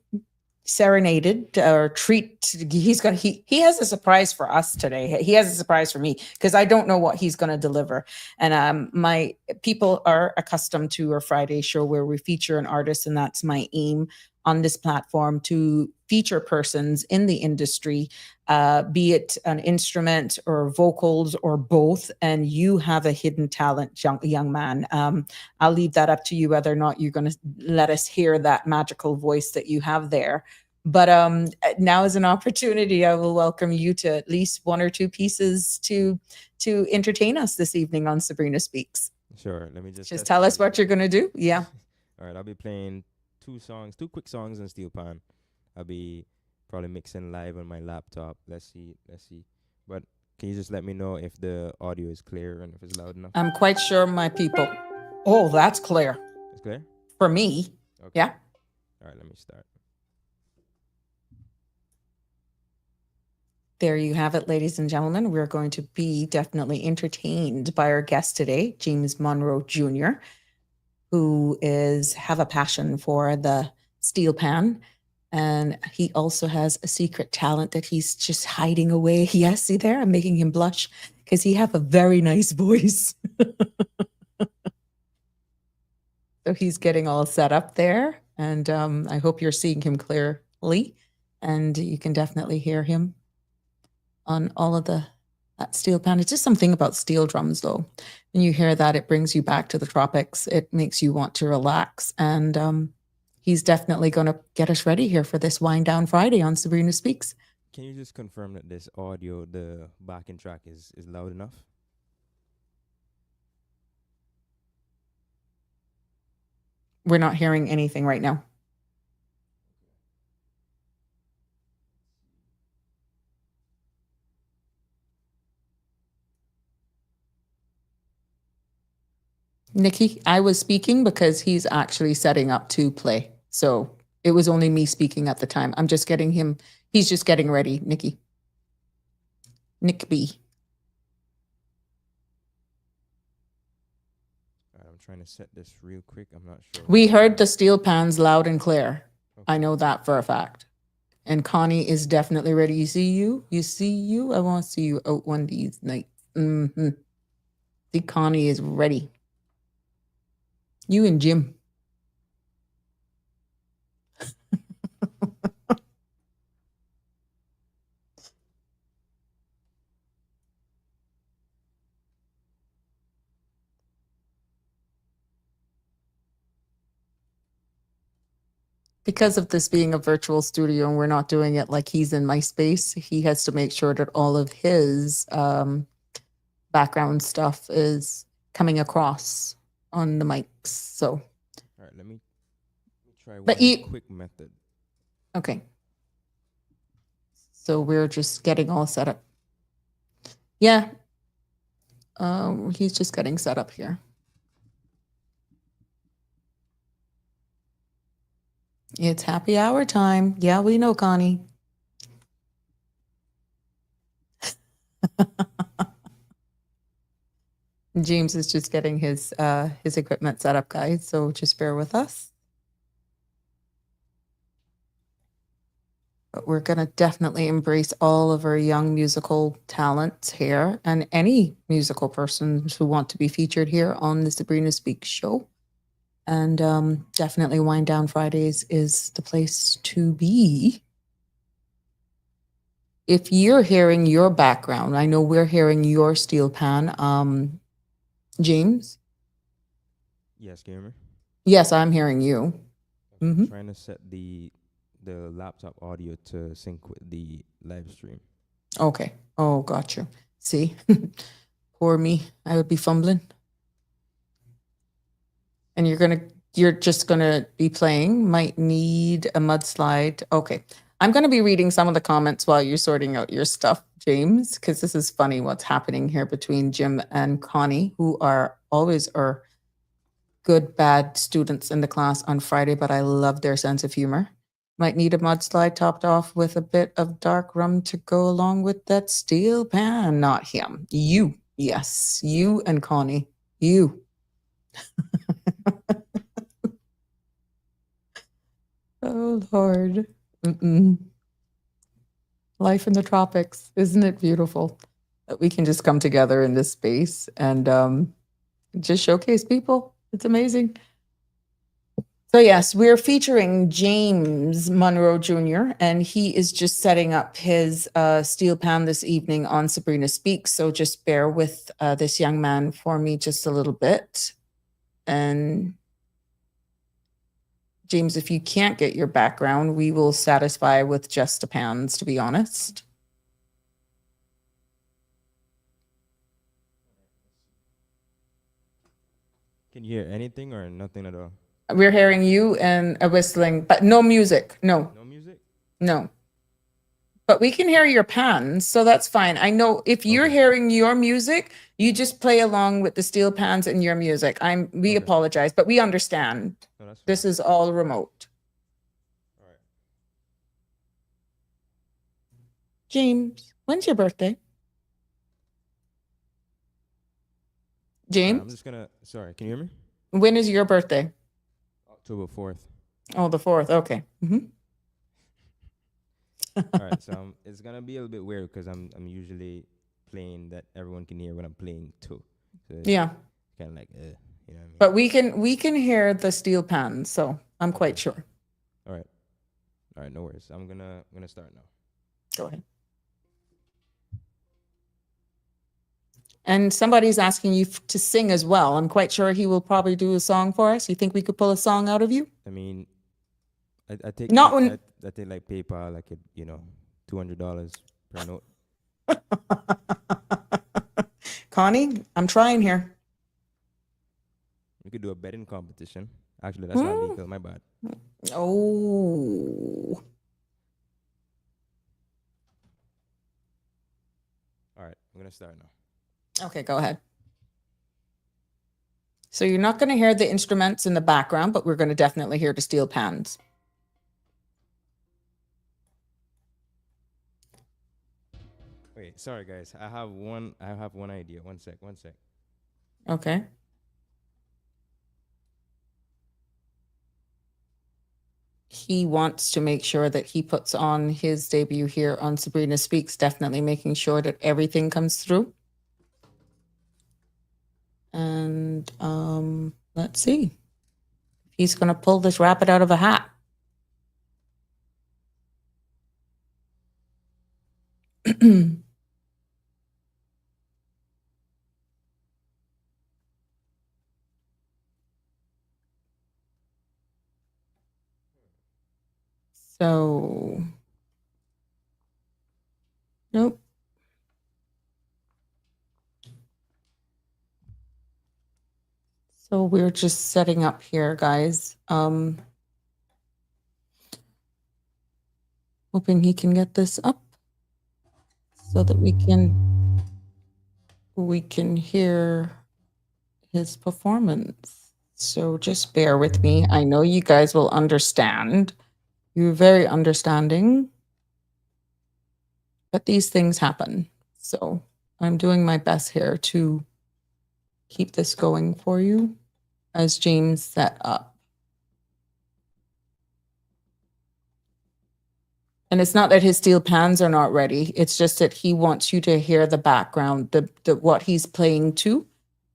serenaded or he has a surprise for us today. He has a surprise for me because I don't know what he's going to deliver. And my people are accustomed to our Friday show where we feature an artist, and that's my aim on this platform, to feature persons in the industry, be it an instrument or vocals or both. And you have a hidden talent, young man. I'll leave that up to you whether or not you're going to let us hear that magical voice that you have there. But now is an opportunity. I will welcome you to at least one or two pieces to entertain us this evening on Sabrina Speaks.
Sure. Let me just
Just
test the
tell us
music.
what you're going to do. Yeah.
All right. I'll be playing two quick songs in steel pan. I'll be probably mixing live on my laptop. Let's see. But can you just let me know if the audio is clear and if it's loud enough?
I'm quite sure my people. Oh, that's clear
It's clear.
for me.
Okay.
Yeah.
All right. Let me start.
There you have it, ladies and gentlemen. We're going to be definitely entertained by our guest today, James Munroe Jr., who have a passion for the steel pan. And he also has a secret talent that he's just hiding away. Yes, see there, I'm making him blush because he have a very nice voice. So he's getting all set up there. And I hope you're seeing him clearly. And you can definitely hear him on all of that steel pan. It's just something about steel drums, though. When you hear that, it brings you back to the tropics. It makes you want to relax. And he's definitely going to get us ready here for this Wind Down Friday on Sabrina Speaks.
Can you just confirm that this audio, the backing track, is loud enough?
We're not hearing anything right now. Nikki, I was speaking because he's actually setting up to play. So it was only me speaking at the time. I'm just getting him. He's just getting ready, Nikki. Nick B.
I'm trying to set this real quick. I'm not sure.
We heard the steel pans loud and clear.
Okay.
I know that for a fact. And Connie is definitely ready. You see you? You see you? I want to see you out one of these nights. Mm-hmm. See, Connie is ready. You and Jim. Because of this being a virtual studio and we're not doing it like he's in my space, he has to make sure that all of his background stuff is coming across on the mics. So,
All right, let me try
But
one
you-
quick method.
okay. So we're just getting all set up. Yeah. He's just getting set up here. It's happy hour time. Yeah, we know, Connie. James is just getting his equipment set up, guys. So just bear with us. But we're going to definitely embrace all of our young musical talents here and any musical persons who want to be featured here on the Sabrina Speaks show. And definitely Wind Down Fridays is the place to be. If you're hearing your background, I know we're hearing your steel pan. James?
Yes, can you hear me?
Yes, I'm hearing you.
I'm
Mhm.
trying to set the laptop audio to sync with the live stream.
Okay. Oh, got you. See, poor me. I would be fumbling. And you're just gonna be playing. Might need a mudslide. Okay. I'm gonna be reading some of the comments while you're sorting out your stuff, James, because this is funny what's happening here between Jim and Connie, who are always our good, bad students in the class on Friday, but I love their sense of humor. Might need a mudslide topped off with a bit of dark rum to go along with that steel pan. Not him. You. Yes. You and Connie. You. Oh, Lord. Mm-mm. Life in the tropics. Isn't it beautiful that we can just come together in this space and just showcase people? It's amazing. So yes, we're featuring James Munroe Jr. and he is just setting up his steel pan this evening on Sabrina Speaks. So just bear with this young man for me just a little bit. And James, if you can't get your background, we will satisfy with just the pans, to be honest.
Can you hear anything or nothing at all?
We're hearing you and a whistling, but no music. No,
No music?
no. But we can hear your pans, so that's fine. I know if you're
Okay.
hearing your music, you just play along with the steel pans and your music. We
Okay.
apologize, but we understand.
No, that's fine.
This is all remote.
All right.
James, when's your birthday?
I'm
James,
just gonna. Sorry, can you hear me?
when is your birthday?
October 4th.
Oh, the 4th. Okay. Mhm.
All right, so it's gonna be a little bit weird because I'm usually playing that everyone can hear when I'm playing too. So it's
Yeah,
kind of like, you know what I mean?
but we can hear the steel pans, so I'm quite sure.
All right, no worries. I'm gonna start now.
Go ahead. And somebody's asking you to sing as well. I'm quite sure he will probably do a song for us. You think we could pull a song out of you?
I mean, I take
Not
I,
when.
I take like PayPal, like it, $200 per note.
Connie, I'm trying here.
We could do a betting competition. Actually, that's not
Hmm?
legal. My bad.
Oh.
All right, I'm gonna start now.
Okay, go ahead. So you're not going to hear the instruments in the background, but we're going to definitely hear the steel pans.
Wait, sorry guys. I have one idea. One sec.
Okay. He wants to make sure that he puts on his debut here on Sabrina Speaks, definitely making sure that everything comes through. And let's see. He's going to pull this rabbit out of a hat. So, nope. So we're just setting up here, guys. Hoping he can get this up so that we can hear his performance. So just bear with me. I know you guys will understand. You're very understanding. But these things happen. So I'm doing my best here to keep this going for you as James set up. And it's not that his steel pans are not ready. It's just that he wants you to hear the background, the what he's playing to,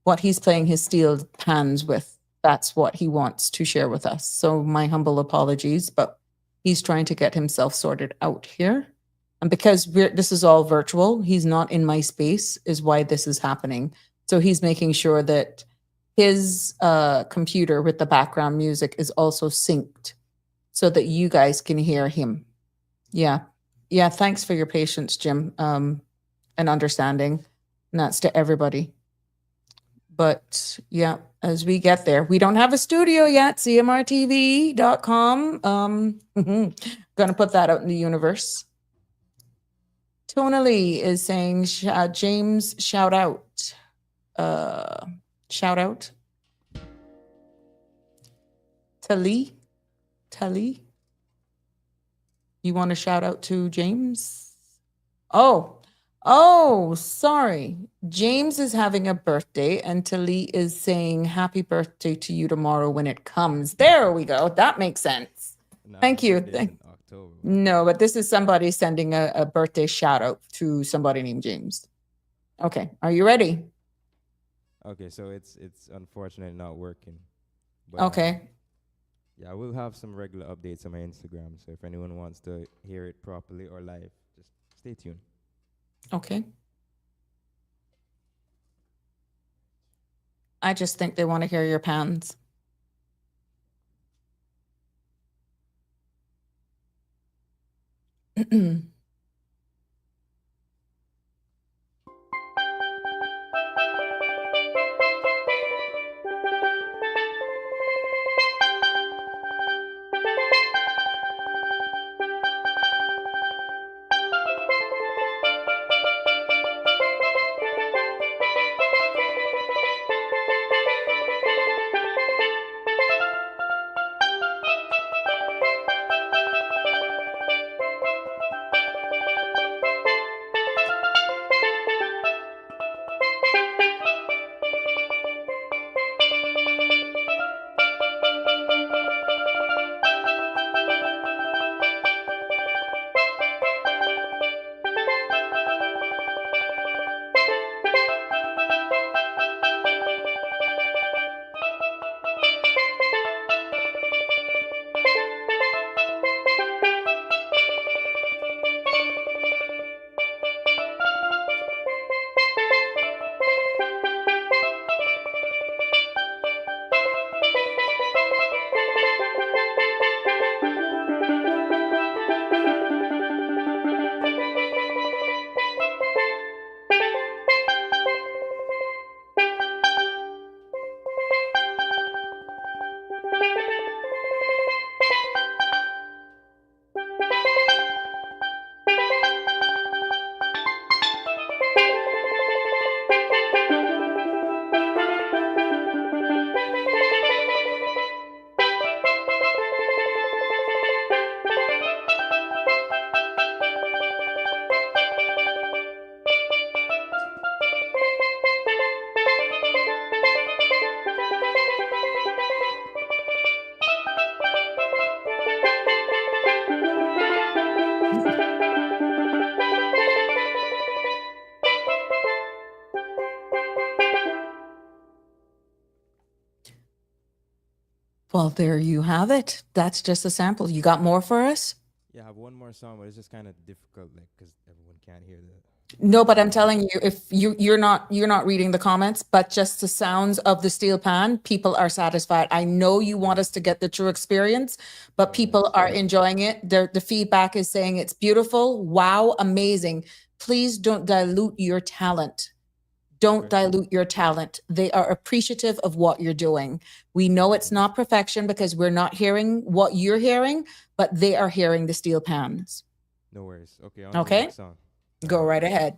what he's playing his steel pans with. That's what he wants to share with us. So my humble apologies, but he's trying to get himself sorted out here. And because this is all virtual, he's not in my space, is why this is happening. So he's making sure that his computer with the background music is also synced so that you guys can hear him. Yeah. Yeah. Thanks for your patience, Jim, and understanding. And that's to everybody. But yeah, as we get there, we don't have a studio yet, cmrtv.com. Gonna put that out in the universe. Tonally is saying, James, shout out. Shout out. Tali. You want to shout out to James? Oh, sorry. James is having a birthday and Tali is saying happy birthday to you tomorrow when it comes. There we go. That makes sense.
Nah,
Thank
my
you.
birthday's in October.
No, but this is somebody sending a birthday shout out to somebody named James. Okay. Are you ready?
Okay, so it's unfortunately not working. But,
Okay.
yeah, I will have some regular updates on my Instagram. So if anyone wants to hear it properly or live, just stay tuned.
Okay. I just think they want to hear your pans. Well, there you have it. That's just a sample. You got more for us?
Yeah, I have one more song, but it's just kind of difficult, like, because everyone can't hear the.
No, but I'm telling you, if you're not reading the comments, but just the sounds of the steel pan, people are satisfied. I know you want us to get the true experience, but people are enjoying it. The feedback is saying it's beautiful. Wow, amazing. Please don't dilute your talent. Don't
Okay.
dilute your talent. They are appreciative of what you're doing. We know it's not perfection because we're not hearing what you're hearing, but they are hearing the steel pans.
No worries. Okay, on to the
Okay?
next song.
Go right ahead.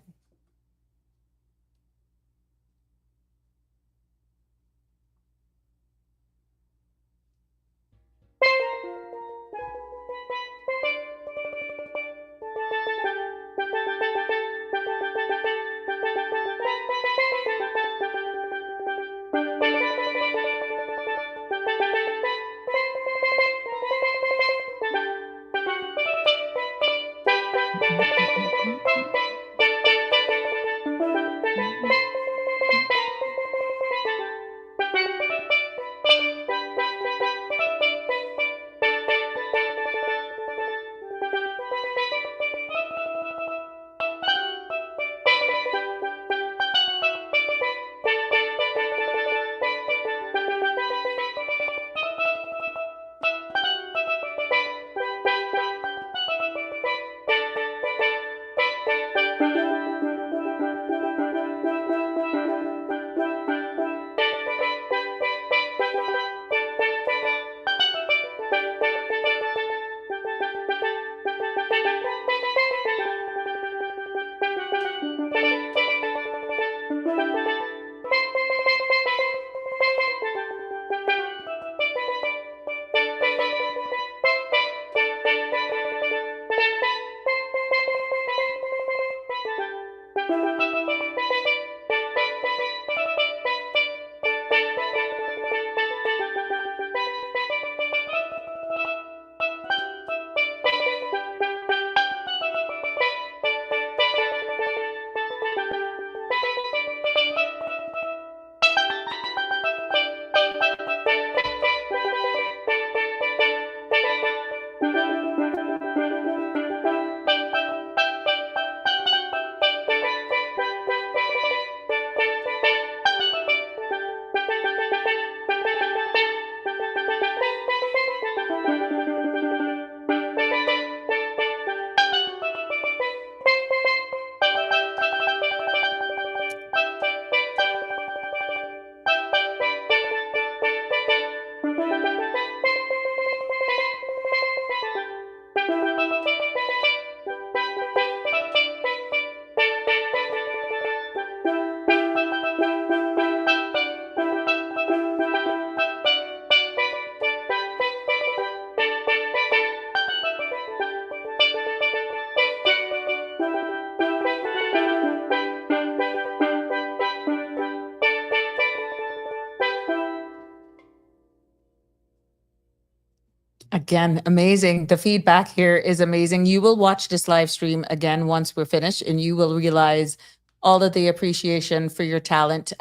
Again, amazing. The feedback here is amazing. You will watch this live stream again once we're finished, and you will realize all of the appreciation for your talent.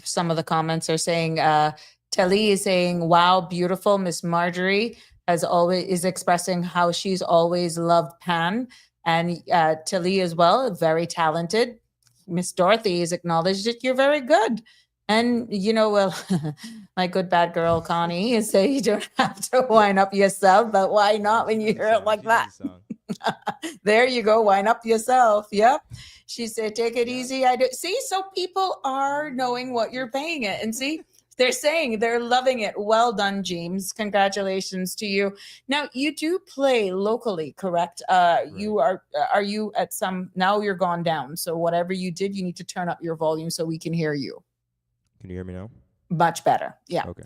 Some of the comments are saying, Telly is saying, wow, beautiful. Miss Marjorie has always is expressing how she's always loved Pan. And Telly as well, very talented. Miss Dorothy has acknowledged that you're very good. And, well, my good bad girl Connie is saying you don't have to wind up yourself, but why not when you hear it like that? There you go, wind up yourself. Yep. She said, take it easy. I do. See, so people are knowing what you're paying it. And see, they're saying they're loving it. Well done, James. Congratulations to you. Now, you do play locally, correct? You are you at some, now you're gone down. So whatever you did, you need to turn up your volume so we can hear you.
Can you hear me now?
Much better. Yeah.
Okay.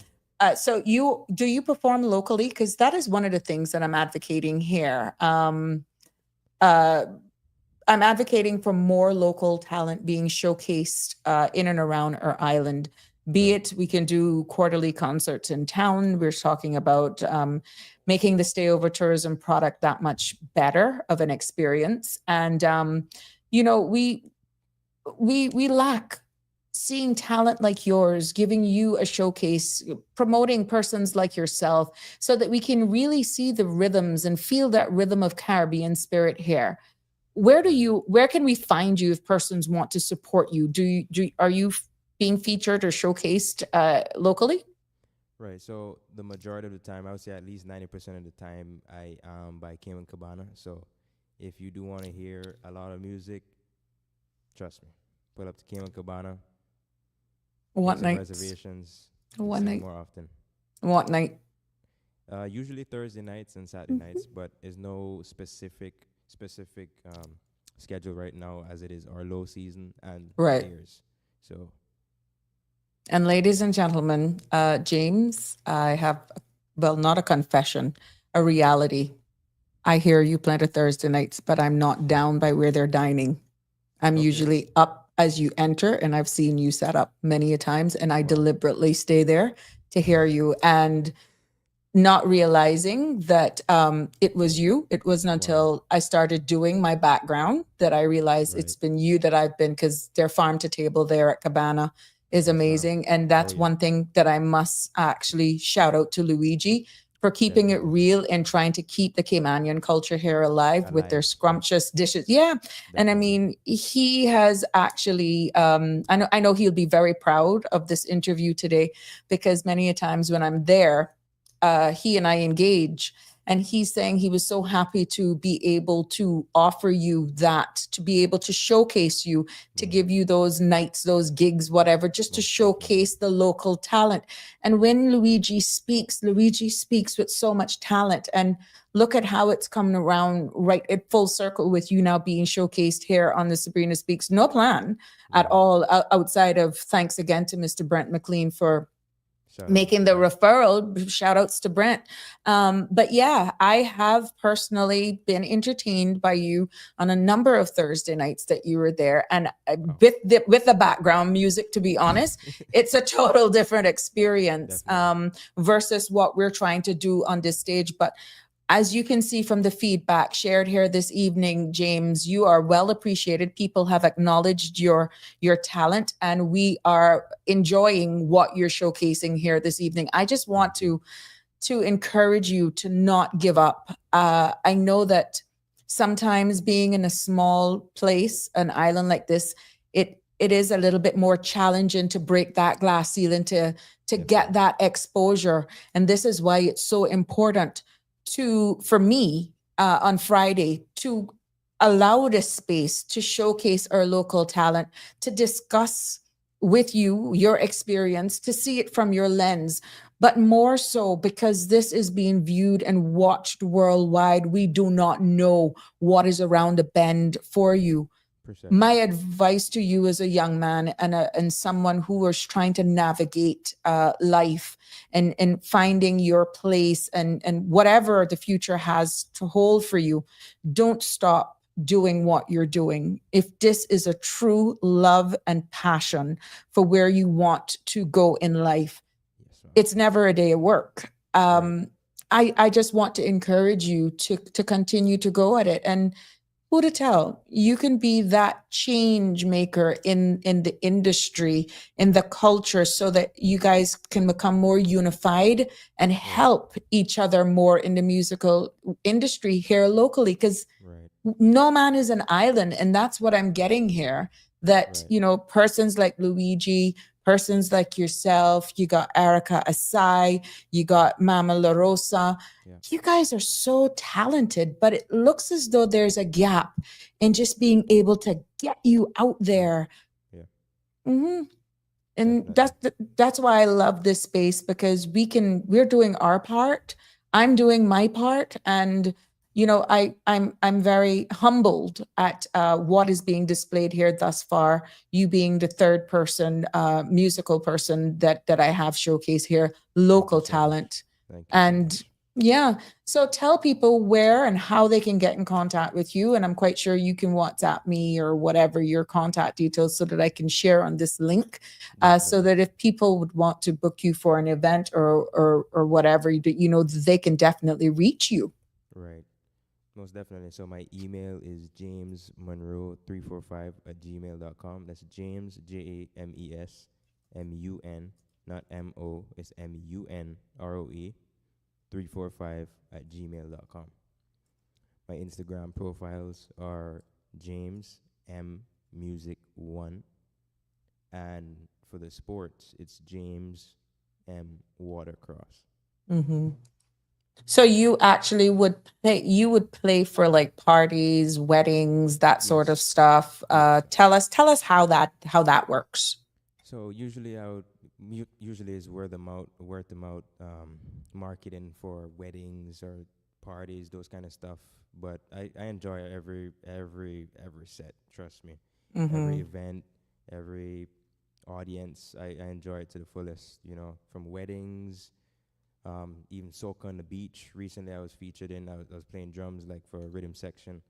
So do you perform locally? Because that is one of the things that I'm advocating here. I'm advocating for more local talent being showcased in and around our island. Be it we can do quarterly concerts in town. We're talking about making the stayover tourism product that much better of an experience. And we lack seeing talent like yours, giving you a showcase, promoting persons like yourself, so that we can really see the rhythms and feel that rhythm of Caribbean spirit here. Where can we find you if persons want to support you? Are you being featured or showcased locally?
Right. So the majority of the time, I would say at least 90% of the time, I am by Cayman Cabana. So if you do want to hear a lot of music, trust me, pull up to Cayman Cabana,
What
make some
nights?
reservations,
What
sing
night?
more often.
What night?
Usually Thursday nights and Saturday nights, but there's no specific schedule right now as it is our low season and
Right.
clears. So
And ladies and gentlemen, James, I have, well, not a confession, a reality. I hear you plenty Thursday nights, but I'm not down by where they're dining. I'm
Okay.
usually up as you enter, and I've seen you set up many a times, and I
Wow.
deliberately stay there to hear you, and not realizing that it was you. It wasn't
Wow.
until I started doing my background that I realized it's
Right.
been you that I've been, because their farm to table there at Cabana is
Yes, ma'am.
amazing. And
Oh
that's
yeah,
one thing that I must actually shout out to Luigi for keeping it
definitely.
real and trying to keep the Caymanian culture here alive with their
Alive. Yep,
scrumptious dishes. Yeah. And I
definitely.
mean, he has actually, I know he'll be very proud of this interview today, because many a times when I'm there, he and I engage, and he's saying he was so happy to be able to offer you that, to be able to showcase you, to
Yeah,
give you those nights, those gigs, whatever, just to
most definitely.
showcase the local talent. And when Luigi speaks with so much talent. And look at how it's coming around right at full circle with you now being showcased here on the Sabrina Speaks. No plan at
Right.
all outside of thanks again to Mr. Brent McLean for
Shout out.
making the
Right.
referral. Shout outs to Brent. But yeah, I have personally been entertained by you on a number of Thursday nights that you were there. And
Wow.
with the background music, to be honest, it's a total different experience
Definitely.
versus what we're trying to do on this stage. But as you can see from the feedback shared here this evening, James, you are well appreciated. People have acknowledged your talent, and we are enjoying what you're showcasing here this evening. I just want
Thank you.
to encourage you to not give up. I know that sometimes being in a small place, an island like this, it is a little bit more challenging to break that glass ceiling, to get
Definitely.
that exposure. And this is why it's so important for me on Friday to allow this space to showcase our local talent, to discuss with you your experience, to see it from your lens, but more so because this is being viewed and watched worldwide. We do not know what is around the bend for you.
Perception.
My advice to you as a young man and someone who is trying to navigate life and finding your place and whatever the future has to hold for you, don't stop doing what you're doing. If this is a true love and passion for where you want to go in life,
Yes, ma'am.
it's never a day of work.
Right.
I just want to encourage you to continue to go at it. And who to tell? You can be that change maker in the industry, in the culture, so that you guys can become more unified and
Right.
help each other more in the musical industry here locally. Because
Right.
no man is an island, and that's what I'm getting here. That
Right.
persons like Luigi, persons like yourself, you got Erica Asai, you got Mama La Rosa.
Yeah.
You guys are so talented, but it looks as though there's a gap in just being able to get you out there.
Yeah.
Mhm. And
Definitely.
that's why I love this space, because we're doing our part. I'm doing my part, and I'm very humbled at what is being displayed here thus far. You being the third person, musical person that I have showcased here, local
Thank you so much.
talent.
Thank you so
And
much.
yeah, so tell people where and how they can get in contact with you. And I'm quite sure you can WhatsApp me or whatever your contact details, so that I can share on this link, so
Definitely.
that if people would want to book you for an event or whatever, they can definitely reach you.
Right. Most definitely. So my email is jamesmunroe345 @gmail.com. That's James JAMESMUN, not MO. It's MUNROE 345 @gmail.com. My Instagram profiles are James M Music 1, and for the sports, it's James M Watercross.
Mm-hmm. So you actually would play, you would play for like parties, weddings, that sort of
Yes.
stuff.
Yes.
Tell us how that works.
So usually I would usually is word of mouth marketing for weddings or parties, those kind of stuff. But I enjoy every set. Trust me, every
Mm-hmm.
event, every audience. I enjoy it to the fullest. You know, from weddings, even soca on the beach. Recently, I was featured in. I was playing drums like for a rhythm section,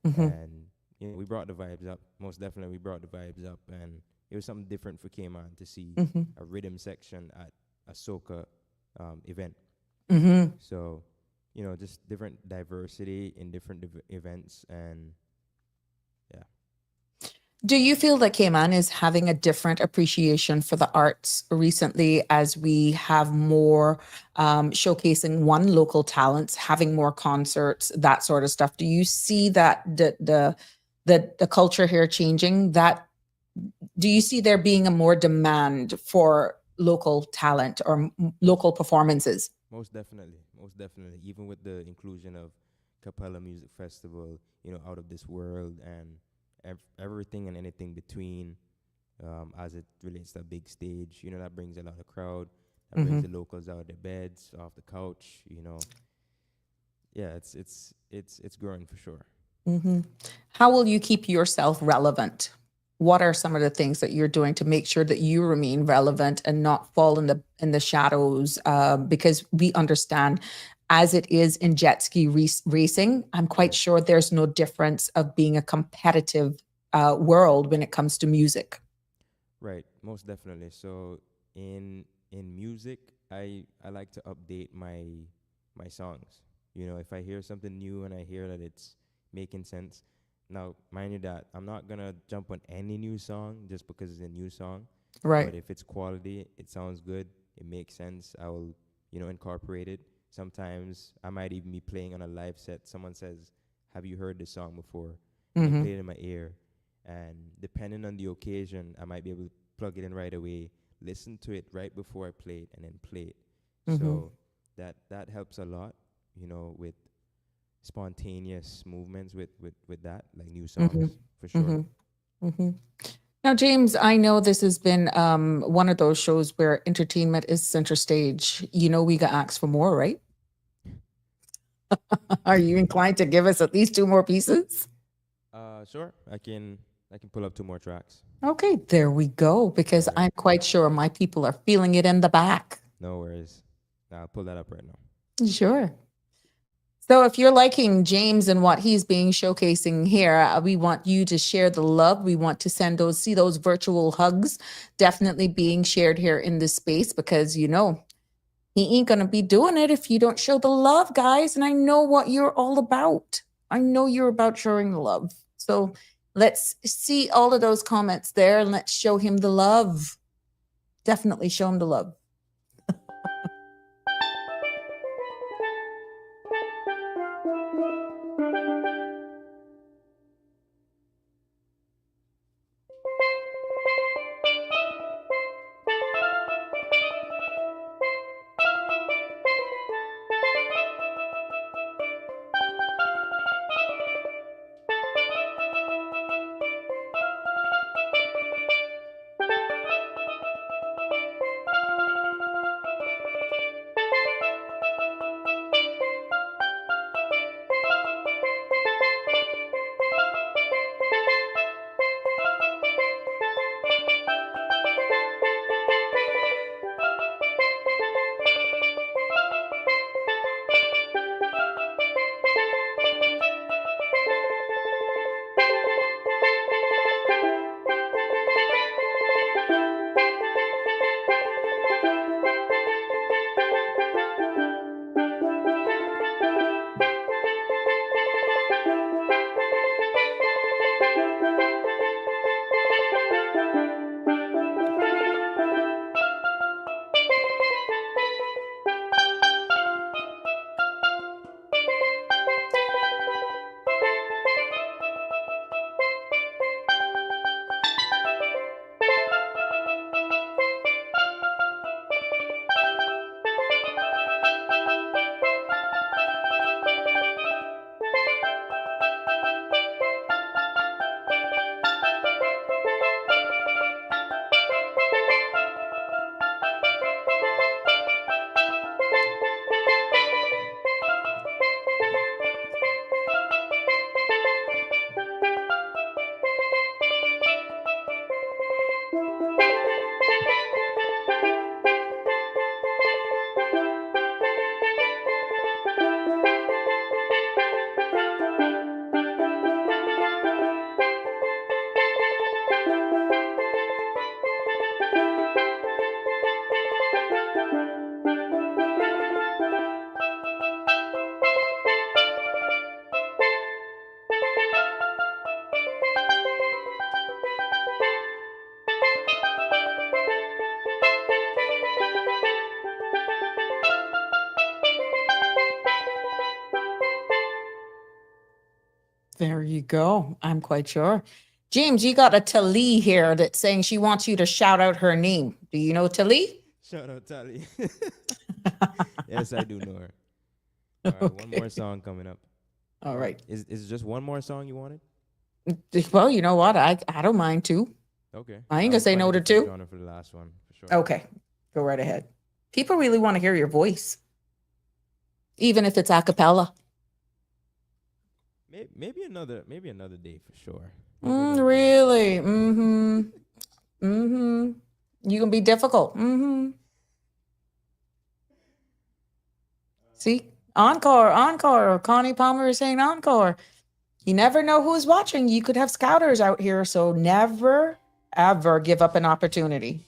Mm-hmm.
and you know we brought the vibes up. Most definitely, we brought the vibes up, and it was something different for Cayman to see
Mm-hmm.
a rhythm section at a soca event.
Mm-hmm.
So, you know, just different diversity in different events, and yeah.
Do you feel that Cayman is having a different appreciation for the arts recently as we have more showcasing one local talents, having more concerts, that sort of stuff? Do you see that the culture here changing? That do you see there being a more demand for local talent or local performances?
Most definitely. Even with the inclusion of Capella Music Festival, you know, out of this world, and everything and anything between, as it relates to a big stage, you know, that brings a lot of crowd. That brings
Mm-hmm.
the locals out of their beds, off the couch. You know, yeah, it's growing for sure.
Mm-hmm. How will you keep yourself relevant? What are some of the things that you're doing to make sure that you remain relevant and not fall in the shadows? Because we understand, as it is in jet ski racing, I'm quite
Yes.
sure there's no difference of being a competitive world when it comes to music.
Right, most definitely. So in music, I like to update my songs. You know, if I hear something new and I hear that it's making sense. Now, mind you that I'm not gonna jump on any new song just because it's a new song.
Right.
But if it's quality, it sounds good, it makes sense, I will, you know, incorporate it. Sometimes I might even be playing on a live set. Someone says, "Have you heard this song before?" And they
Mm-hmm.
play it in my ear, and depending on the occasion, I might be able to plug it in right away, listen to it right before I play it, and then play it.
Mm-hmm.
So that helps a lot, you know, with spontaneous movements with that, like new
Mm-hmm.
songs for sure.
Mm-hmm. Mm-hmm. Now, James, I know this has been one of those shows where entertainment is center stage. You know, we got asked for more, right? Are you inclined to give us at least two more pieces?
Sure, I can pull up two more tracks.
Okay, there we go,
All
because
right,
I'm quite sure my people are feeling it in the back.
no worries. I'll pull that up right now.
Sure. So if you're liking James and what he's being showcasing here, we want you to share the love. We want to see those virtual hugs definitely being shared here in this space, because you know he ain't gonna be doing it if you don't show the love, guys. And I know what you're all about. I know you're about showing the love. So let's see all of those comments there and let's show him the love. Definitely show him the love. There you go. I'm quite sure. James, you got a Tali here that's saying she wants you to shout out her name. Do you know Tali?
Shout out Tally. Yes, I do know her. All right, one
Okay.
more song coming up.
All right.
Is it just one more song you wanted?
Well, you know what? I don't mind too.
Okay.
I ain't gonna say
find a
no to
different
two.
genre for the last one for sure.
Okay. Go right ahead. People really want to hear your voice, even if it's a cappella.
Maybe another day for sure. Maybe another day.
Really? Mm-hmm. Mm-hmm. You can be difficult. Mm-hmm. See? Encore, encore. Connie Palmer is saying encore. You never know who's watching. You could have scouters out here, so never, ever give up an opportunity.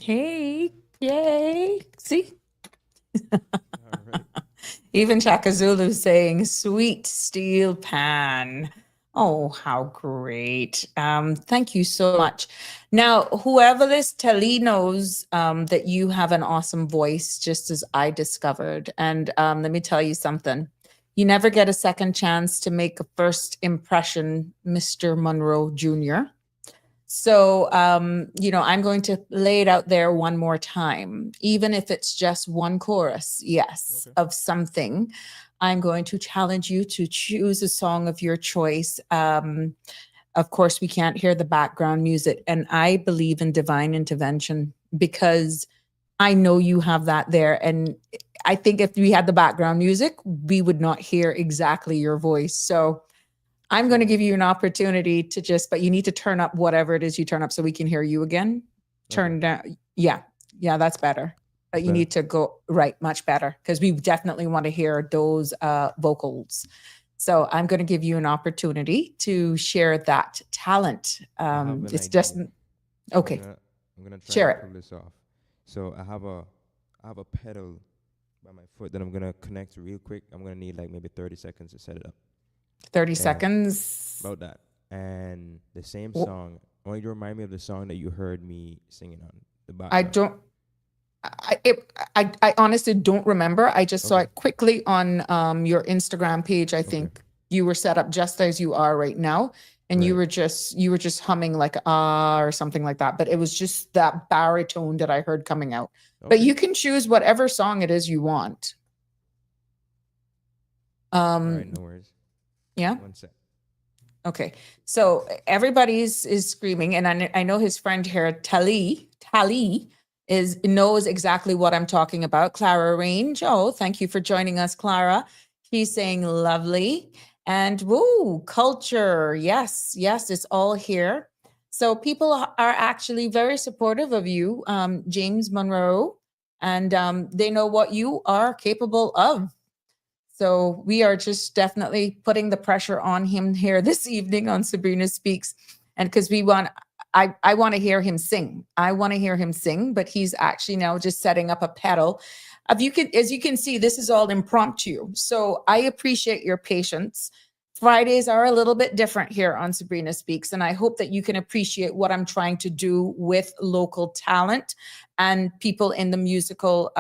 Hey, yay. See?
All right.
Even Chaka Zulu saying sweet steel pan. Oh, how great. Thank you so much. Now, whoever this Tali knows that you have an awesome voice, just as I discovered. And let me tell you something. You never get a second chance to make a first impression, Mr. Munroe Jr. So, I'm going to lay it out there one more time, even if it's just one chorus, yes,
Okay.
of something. I'm going to challenge you to choose a song of your choice. Of course, we can't hear the background music, and I believe in divine intervention because I know you have that there. And I think if we had the background music, we would not hear exactly your voice. So I'm going to give you an opportunity to just, but you need to turn up whatever it is you turn up so we can hear you again. Turn
Okay.
down. Yeah. Yeah, that's better.
That's
You
better?
need to go right, much better, because we definitely want to hear those vocals. So I'm going to give you an opportunity to share that talent.
I have an
It's just,
idea.
okay,
I'm gonna try
share
and
it.
pull this off. So I have a pedal by my foot that I'm gonna connect real quick. I'm gonna need like maybe 30 seconds to set it up.
30
Yeah.
seconds.
About that. And the same
Wh-
song. I want you to remind me of the song that you heard me singing on the
I
background.
don't, I honestly don't remember. I just saw
Okay.
it quickly on your Instagram page. I think you were set up just as you are right now, and you
Right.
were just humming like ah or something like that. But it was just that baritone that I heard coming out. But
Okay.
you can choose whatever song it is you want.
All right, no worries.
Yeah.
1 sec.
Okay. So everybody's is screaming, and I know his friend here, Tali, knows exactly what I'm talking about. Clara Range. Oh, thank you for joining us, Clara. She's saying lovely. And woo, culture. Yes, yes, it's all here. So people are actually very supportive of you, James Munroe, and they know what you are capable of. So we are just definitely putting the pressure on him here this evening on Sabrina Speaks. And because I want to hear him sing. I want to hear him sing, but he's actually now just setting up a pedal. As you can see, this is all impromptu. So I appreciate your patience. Fridays are a little bit different here on Sabrina Speaks, and I hope that you can appreciate what I'm trying to do with local talent and people in the musical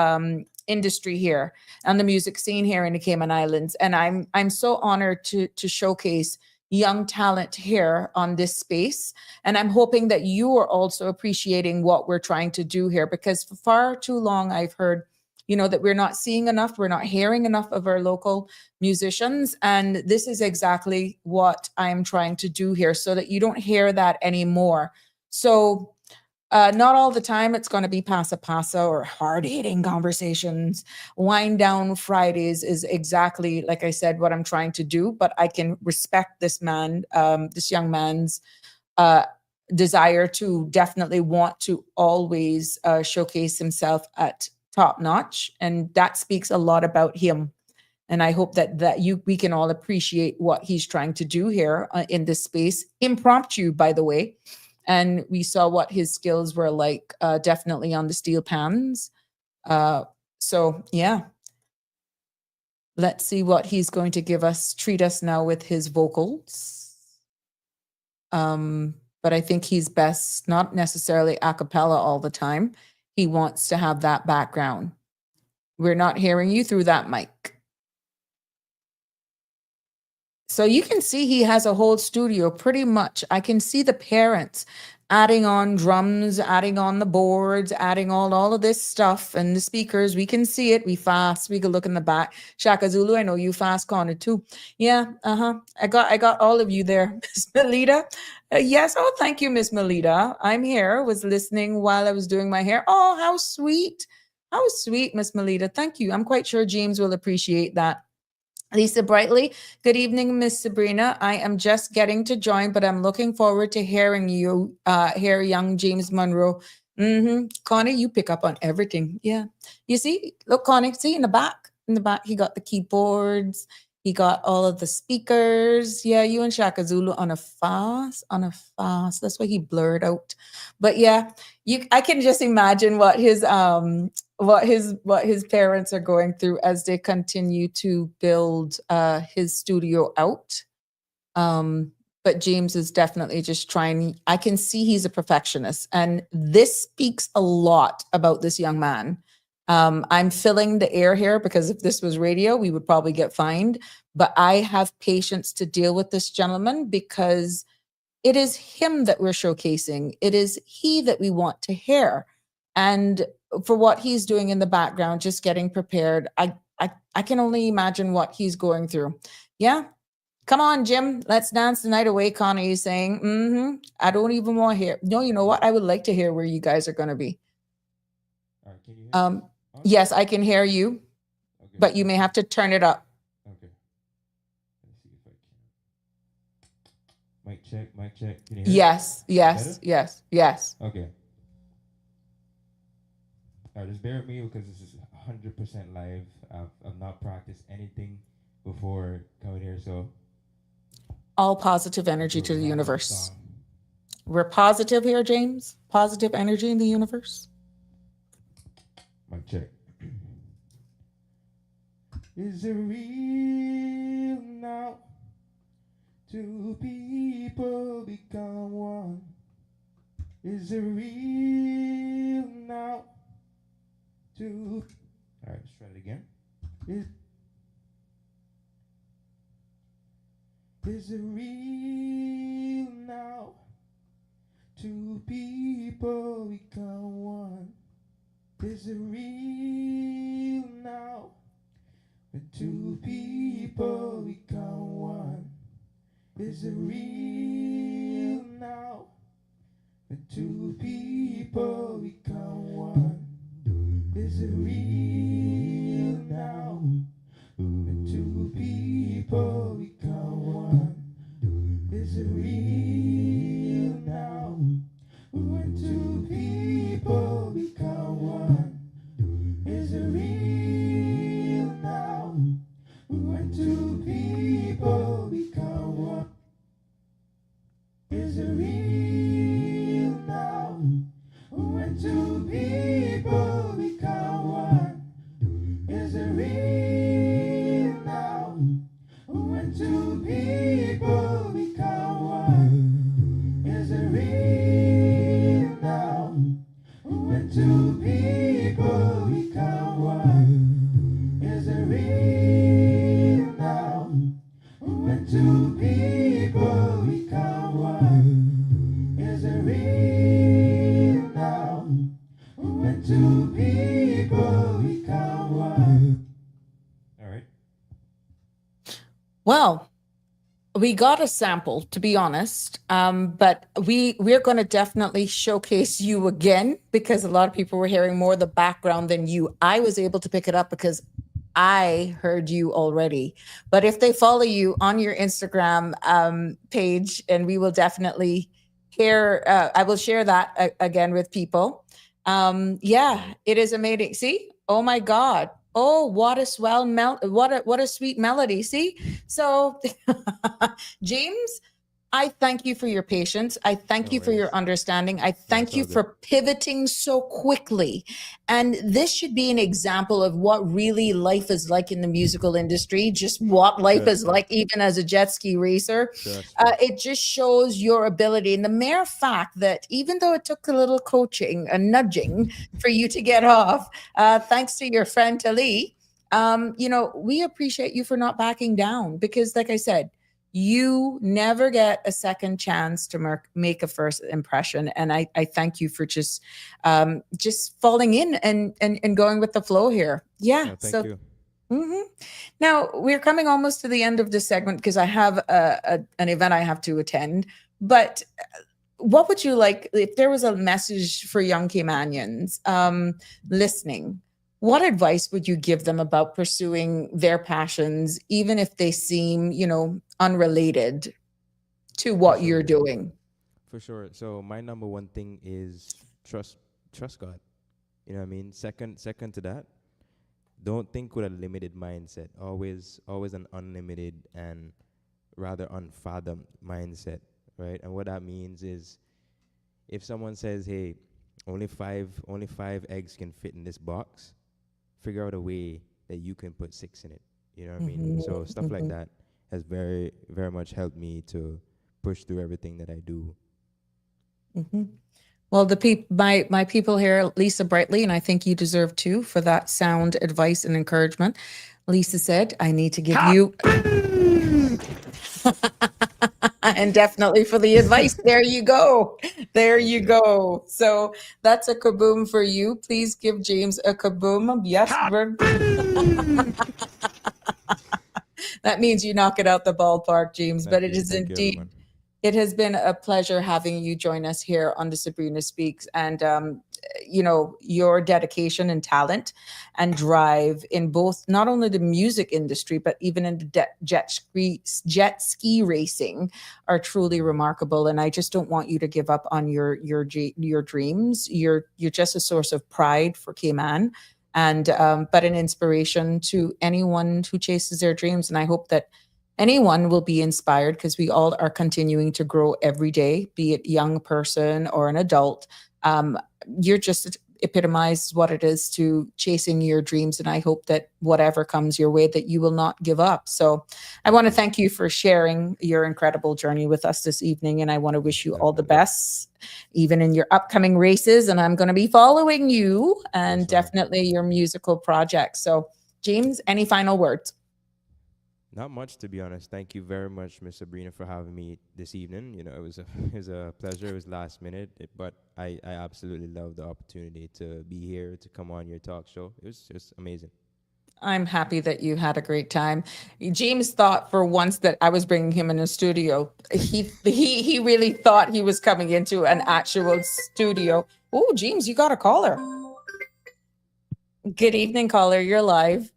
industry here on the music scene here in the Cayman Islands. And I'm so honored to showcase young talent here on this space. And I'm hoping that you are also appreciating what we're trying to do here, because for far too long I've heard, that we're not seeing enough, we're not hearing enough of our local musicians. And this is exactly what I'm trying to do here so that you don't hear that anymore. So not all the time it's going to be pasa pasa or hard-hitting conversations. Wind down Fridays is exactly, like I said, what I'm trying to do. But I can respect this young man's desire to definitely want to always showcase himself at top notch, and that speaks a lot about him. And I hope that we can all appreciate what he's trying to do here in this space, impromptu, by the way. And we saw what his skills were like, definitely on the steel pans. So yeah, let's see what he's going to treat us now with his vocals. But I think he's best not necessarily a cappella all the time. He wants to have that background. We're not hearing you through that mic. So you can see he has a whole studio pretty much. I can see the parents adding on drums, adding on the boards, adding on all of this stuff and the speakers. We can see it. We can look in the back. Shaka Zulu, I know you fast Connor too. Yeah, I got all of you there. Miss Melita. Yes. Oh, thank you, Miss Melita. I'm here. Was listening while I was doing my hair. Oh, how sweet. How sweet, Miss Melita. Thank you. I'm quite sure James will appreciate that. Lisa Brightly, good evening, Miss Sabrina. I am just getting to join, but I'm looking forward to hearing you, hear young James Munroe. Connie, you pick up on everything. Yeah. You see, look, Connie, see in the back, he got the keyboards. He got all of the speakers. Yeah, you and Shaka Zulu on a fast. That's why he blurred out. But yeah, I can just imagine what his parents are going through as they continue to build his studio out. But James is definitely just trying. I can see he's a perfectionist, and this speaks a lot about this young man. I'm filling the air here because if this was radio, we would probably get fined. But I have patience to deal with this gentleman because it is him that we're showcasing. It is he that we want to hear. And for what he's doing in the background, just getting prepared, I can only imagine what he's going through. Yeah. Come on, Jim. Let's dance the night away, Connie is saying. I don't even want to hear. No, you know what? I would like to hear where you guys are going to be.
All right, can you hear me?
Yes, I can hear you,
Okay.
but you may have to turn it up.
Okay. Let's see if I can. Mic check, mic check. Can you hear me?
Yes, yes,
Better?
yes, yes.
Okay. All right, just bear with me because this is 100% live. I've not practiced anything before coming here, so.
All positive energy to the
Random
universe.
song.
We're positive here, James. Positive energy in the universe.
Mic check. Is it real now? Two people become one. Is it real now? Two. All right, let's try it again. Is it real now? Two people become one. Is it real now? When two people become one. Is it real now? When two people become one. Is it real now? When two people become one. Is it real now? When two people become one. Is it real now? When two people become one. Is it real now? When two people become one. Is it real now? When two people become one. Is it real now? When two people become one. Is it real now? When two people become one. Is it real now? When two people become one. All right.
Well, we got a sample, to be honest, but we're going to definitely showcase you again because a lot of people were hearing more of the background than you. I was able to pick it up because I heard you already. But if they follow you on your Instagram page, and we will definitely hear, I will share that again with people. Yeah, it is amazing. See? Oh my God. Oh, what a swell what a sweet melody. See? So James, I thank you for your patience. I thank
No
you for your
worries.
understanding. I thank
it's
you
all good.
for pivoting so quickly. And this should be an example of what really life is like in the musical industry, just what life is
Trust me.
like even as a jet ski racer.
Trust me.
It just shows your ability. And the mere fact that even though it took a little coaching, a nudging for you to get off, thanks to your friend Tali, we appreciate you for not backing down because, like I said, you never get a second chance to make a first impression. And I thank you for just falling in and going with the flow here. Yeah.
No, thank you.
Now we're coming almost to the end of this segment because I have an event I have to attend. But what would you like if there was a message for young Caymanians listening? What advice would you give them about pursuing their passions, even if they seem, unrelated to what you're doing?
For sure. So my number one thing is trust God. You know what I mean? Second to that, don't think with a limited mindset. Always an unlimited and rather unfathomed mindset, right? And what that means is if someone says, hey, only five eggs can fit in this box, figure out a way that you can put 6 in it. You know what I mean? So stuff like that has very, very much helped me to push through everything that I do.
Well, my people here, Lisa Brightly, and I think you deserve too for that sound advice and encouragement. Lisa said, I need to give you and definitely for the advice. There you go. There you go. So that's a kaboom for you. Please give James a kaboom. Yes, that means you knock it out the ballpark, James. But it is indeed It has been a pleasure having you join us here on the Sabrina Speaks. And, you know, your dedication and talent and drive in both, not only the music industry, but even in the jet ski racing are truly remarkable. And I just don't want you to give up on your dreams. You're just a source of pride for Cayman, and but an inspiration to anyone who chases their dreams. And I hope that anyone will be inspired, because we all are continuing to grow every day, be it young person or an adult. You're just epitomize what it is to chasing your dreams. And I hope that whatever comes your way, that you will not give up. So I want to thank you for sharing your incredible journey with us this evening. And I want to wish you all the best, even in your upcoming races. And I'm going to be following you and definitely your musical projects. So James, any final words?
Not much, to be honest. Thank you very much, Miss Sabrina, for having me this evening. You know, it was a pleasure. It was last minute, but I absolutely love the opportunity to be here, to come on your talk show. It was just amazing.
I'm happy that you had a great time. James thought for once that I was bringing him in a studio. He really thought he was coming into an actual studio. Oh, James, you got a caller. Good evening, caller. You're live.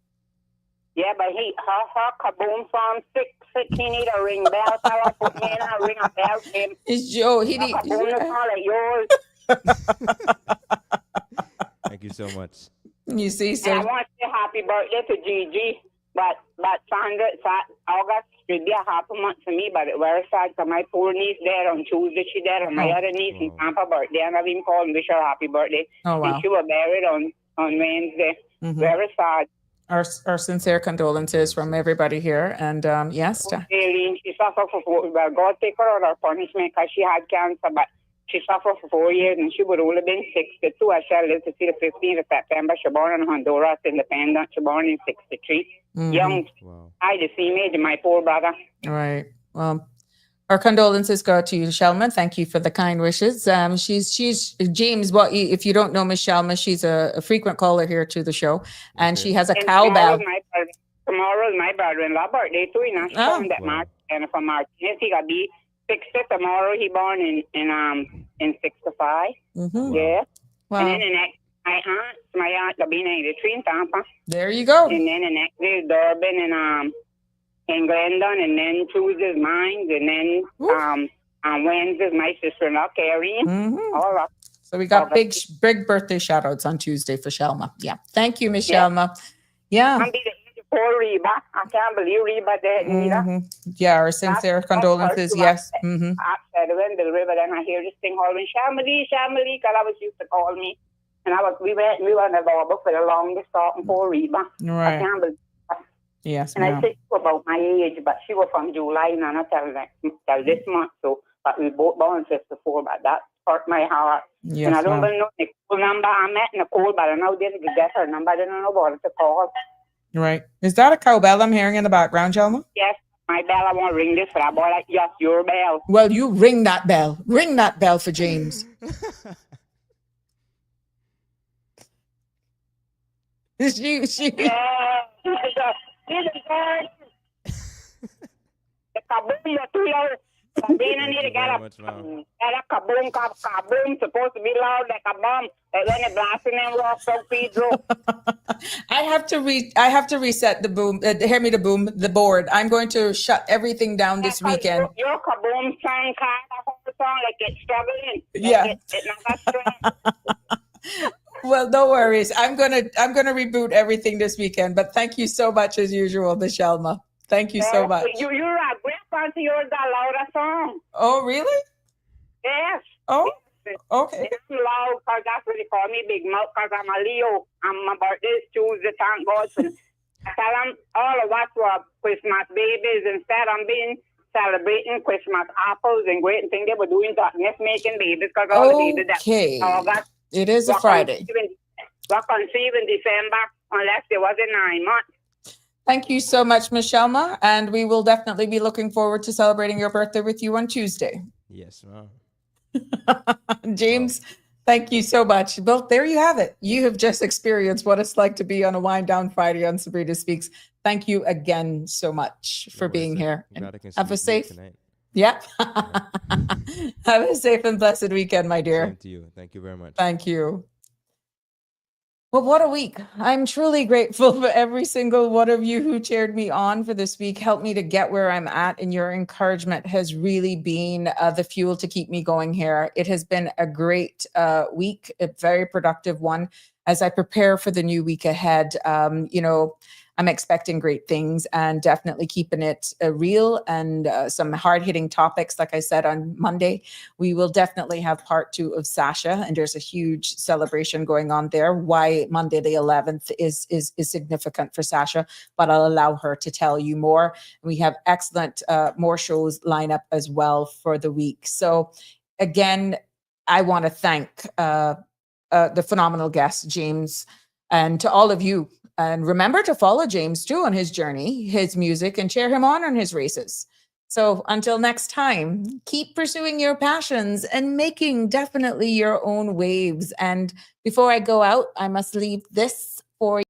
Yeah, but her kaboom song 616 need a ring bell. So I put me in a ring a bell. Him.
It's Joe.
Kaboom the song like yours.
Thank you so much.
You see, so
And I want to say happy birthday to Gigi, but August should be a half a month for me, but it's very sad because my poor niece there on Tuesday, she there, and my other niece in Tampa birthday, and I've been called and wish her happy birthday.
Oh, wow.
And she was buried on Wednesday. Very sad.
Our sincere condolences from everybody here. And yes.
Aileen, she suffered for 4 years. Well, God take her out of punishment because she had cancer, but she suffered for 4 years and she would only been 62. I shall live to see the 15th of September. She born in Honduras, independent. She born in 63. Young. Wow. I the same age as my poor brother.
Right. Well, our condolences go to you, Shelma. Thank you for the kind wishes. She's James. What if you don't know Miss Shelma? She's a frequent caller here to the show, and she has a cowbell.
Tomorrow is my brother-in-law birthday too. You know, she found that Mark and from Martinez. He got be 60 tomorrow. He born in 65. Yeah.
Wow.
And then the next, my aunt got be 93 in Tampa.
There you go.
And then the next day is Durban and in Glendon, and then Tuesday's mine, and then on Wednesday's my sister-in-law, Carrie. All up.
So we got big birthday shout-outs on Tuesday for Shelma. Yeah. Thank you, Miss Shelma. Yeah.
I'm be the age of poor Reba. I can't believe Reba dead neither.
Yeah, our sincere condolences. Yes.
I said, when the river, then I hear this thing hollering, Shamali, because I was used to call me. And we were in the Bible for the longest talking poor Reba.
Right.
I can't believe.
Yes,
and I said about my age, but she was from July, and I tell this month. So, but we both born 54, but that hurt my heart.
Yes,
and I don't even know Nicole's number. I met Nicole, but I know didn't get her number. I didn't know what to call.
Right. Is that a cowbell I'm hearing in the background, Shelma?
Yes, my bell. I won't ring this, but I bought just your bell.
Well, you ring that bell. Ring that bell for James. She.
Yeah. The kaboom, the 3 hours. Sabrina need to get a kaboom, supposed to be loud like a bomb. And then it blasting them rock so Pedro.
I have to reset the boom. Hear me, the board. I'm going to shut everything down this weekend.
Your kaboom song, the whole song, like it's struggling.
Yeah.
It's not that strong.
Well, no worries. I'm gonna reboot everything this weekend. But thank you so much as usual, Miss Shelma. Thank you so much.
You're a great fan to yours, that louder song.
Oh, really?
Yes.
Oh, okay.
It's loud because that's what they call me, Big Mouth, because I'm a Leo. And my birthday is Tuesday, thank God. I tell them all of us were Christmas babies. Instead, I'm being celebrating Christmas apples and great things they were doing, darkness making babies, because all the babies that August.
It is a Friday.
We're conceived in December unless there was a 9 months.
Thank you so much, Ms. Shelma. And we will definitely be looking forward to celebrating your birthday with you on Tuesday.
Yes, ma'am.
James, thank you so much. Well, there you have it. You have just experienced what it's like to be on a Wind Down Friday on Sabrina Speaks. Thank you again so much for being here. And have a safe Yep. Have a safe and blessed weekend, my dear.
Same to you. Thank you very much.
Thank you. Well, what a week. I'm truly grateful for every single one of you who cheered me on for this week, helped me to get where I'm at, and your encouragement has really been the fuel to keep me going here. It has been a great week, a very productive one. As I prepare for the new week ahead, I'm expecting great things and definitely keeping it real and some hard-hitting topics. Like I said on Monday, we will definitely have part 2 of Sasha, and there's a huge celebration going on there. Why Monday the 11th is significant for Sasha, but I'll allow her to tell you more. We have excellent more shows line up as well for the week. So again, I want to thank the phenomenal guest, James, and to all of you. And remember to follow James too on his journey, his music, and cheer him on his races. So until next time, keep pursuing your passions and making definitely your own waves. And before I go out, I must leave this for you.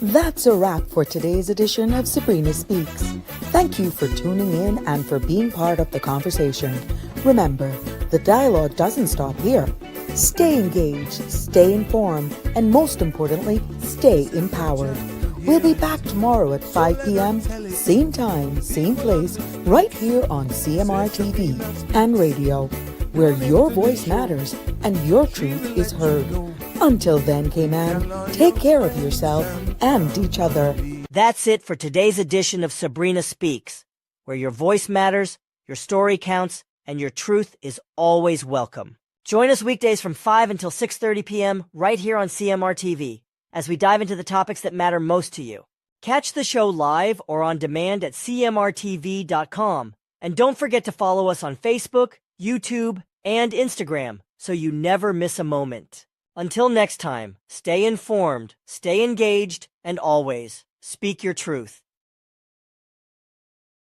That's a wrap for today's edition of Sabrina Speaks. Thank you for tuning in and for being part of the conversation. Remember, the dialogue doesn't stop here. Stay engaged, stay informed, and most importantly, stay empowered. We'll be back tomorrow at 5 p.m., same time, same place, right here on CMR TV and radio, where your voice matters and your truth is heard. Until then, Cayman, take care of yourself and each other.
That's it for today's edition of Sabrina Speaks, where your voice matters, your story counts, and your truth is always welcome. Join us weekdays from 5 until 6:30 p.m. right here on CMR TV as we dive into the topics that matter most to you. Catch the show live or on demand at cmrtv.com. And don't forget to follow us on Facebook, YouTube, and Instagram so you never miss a moment. Until next time, stay informed, stay engaged, and always speak your truth.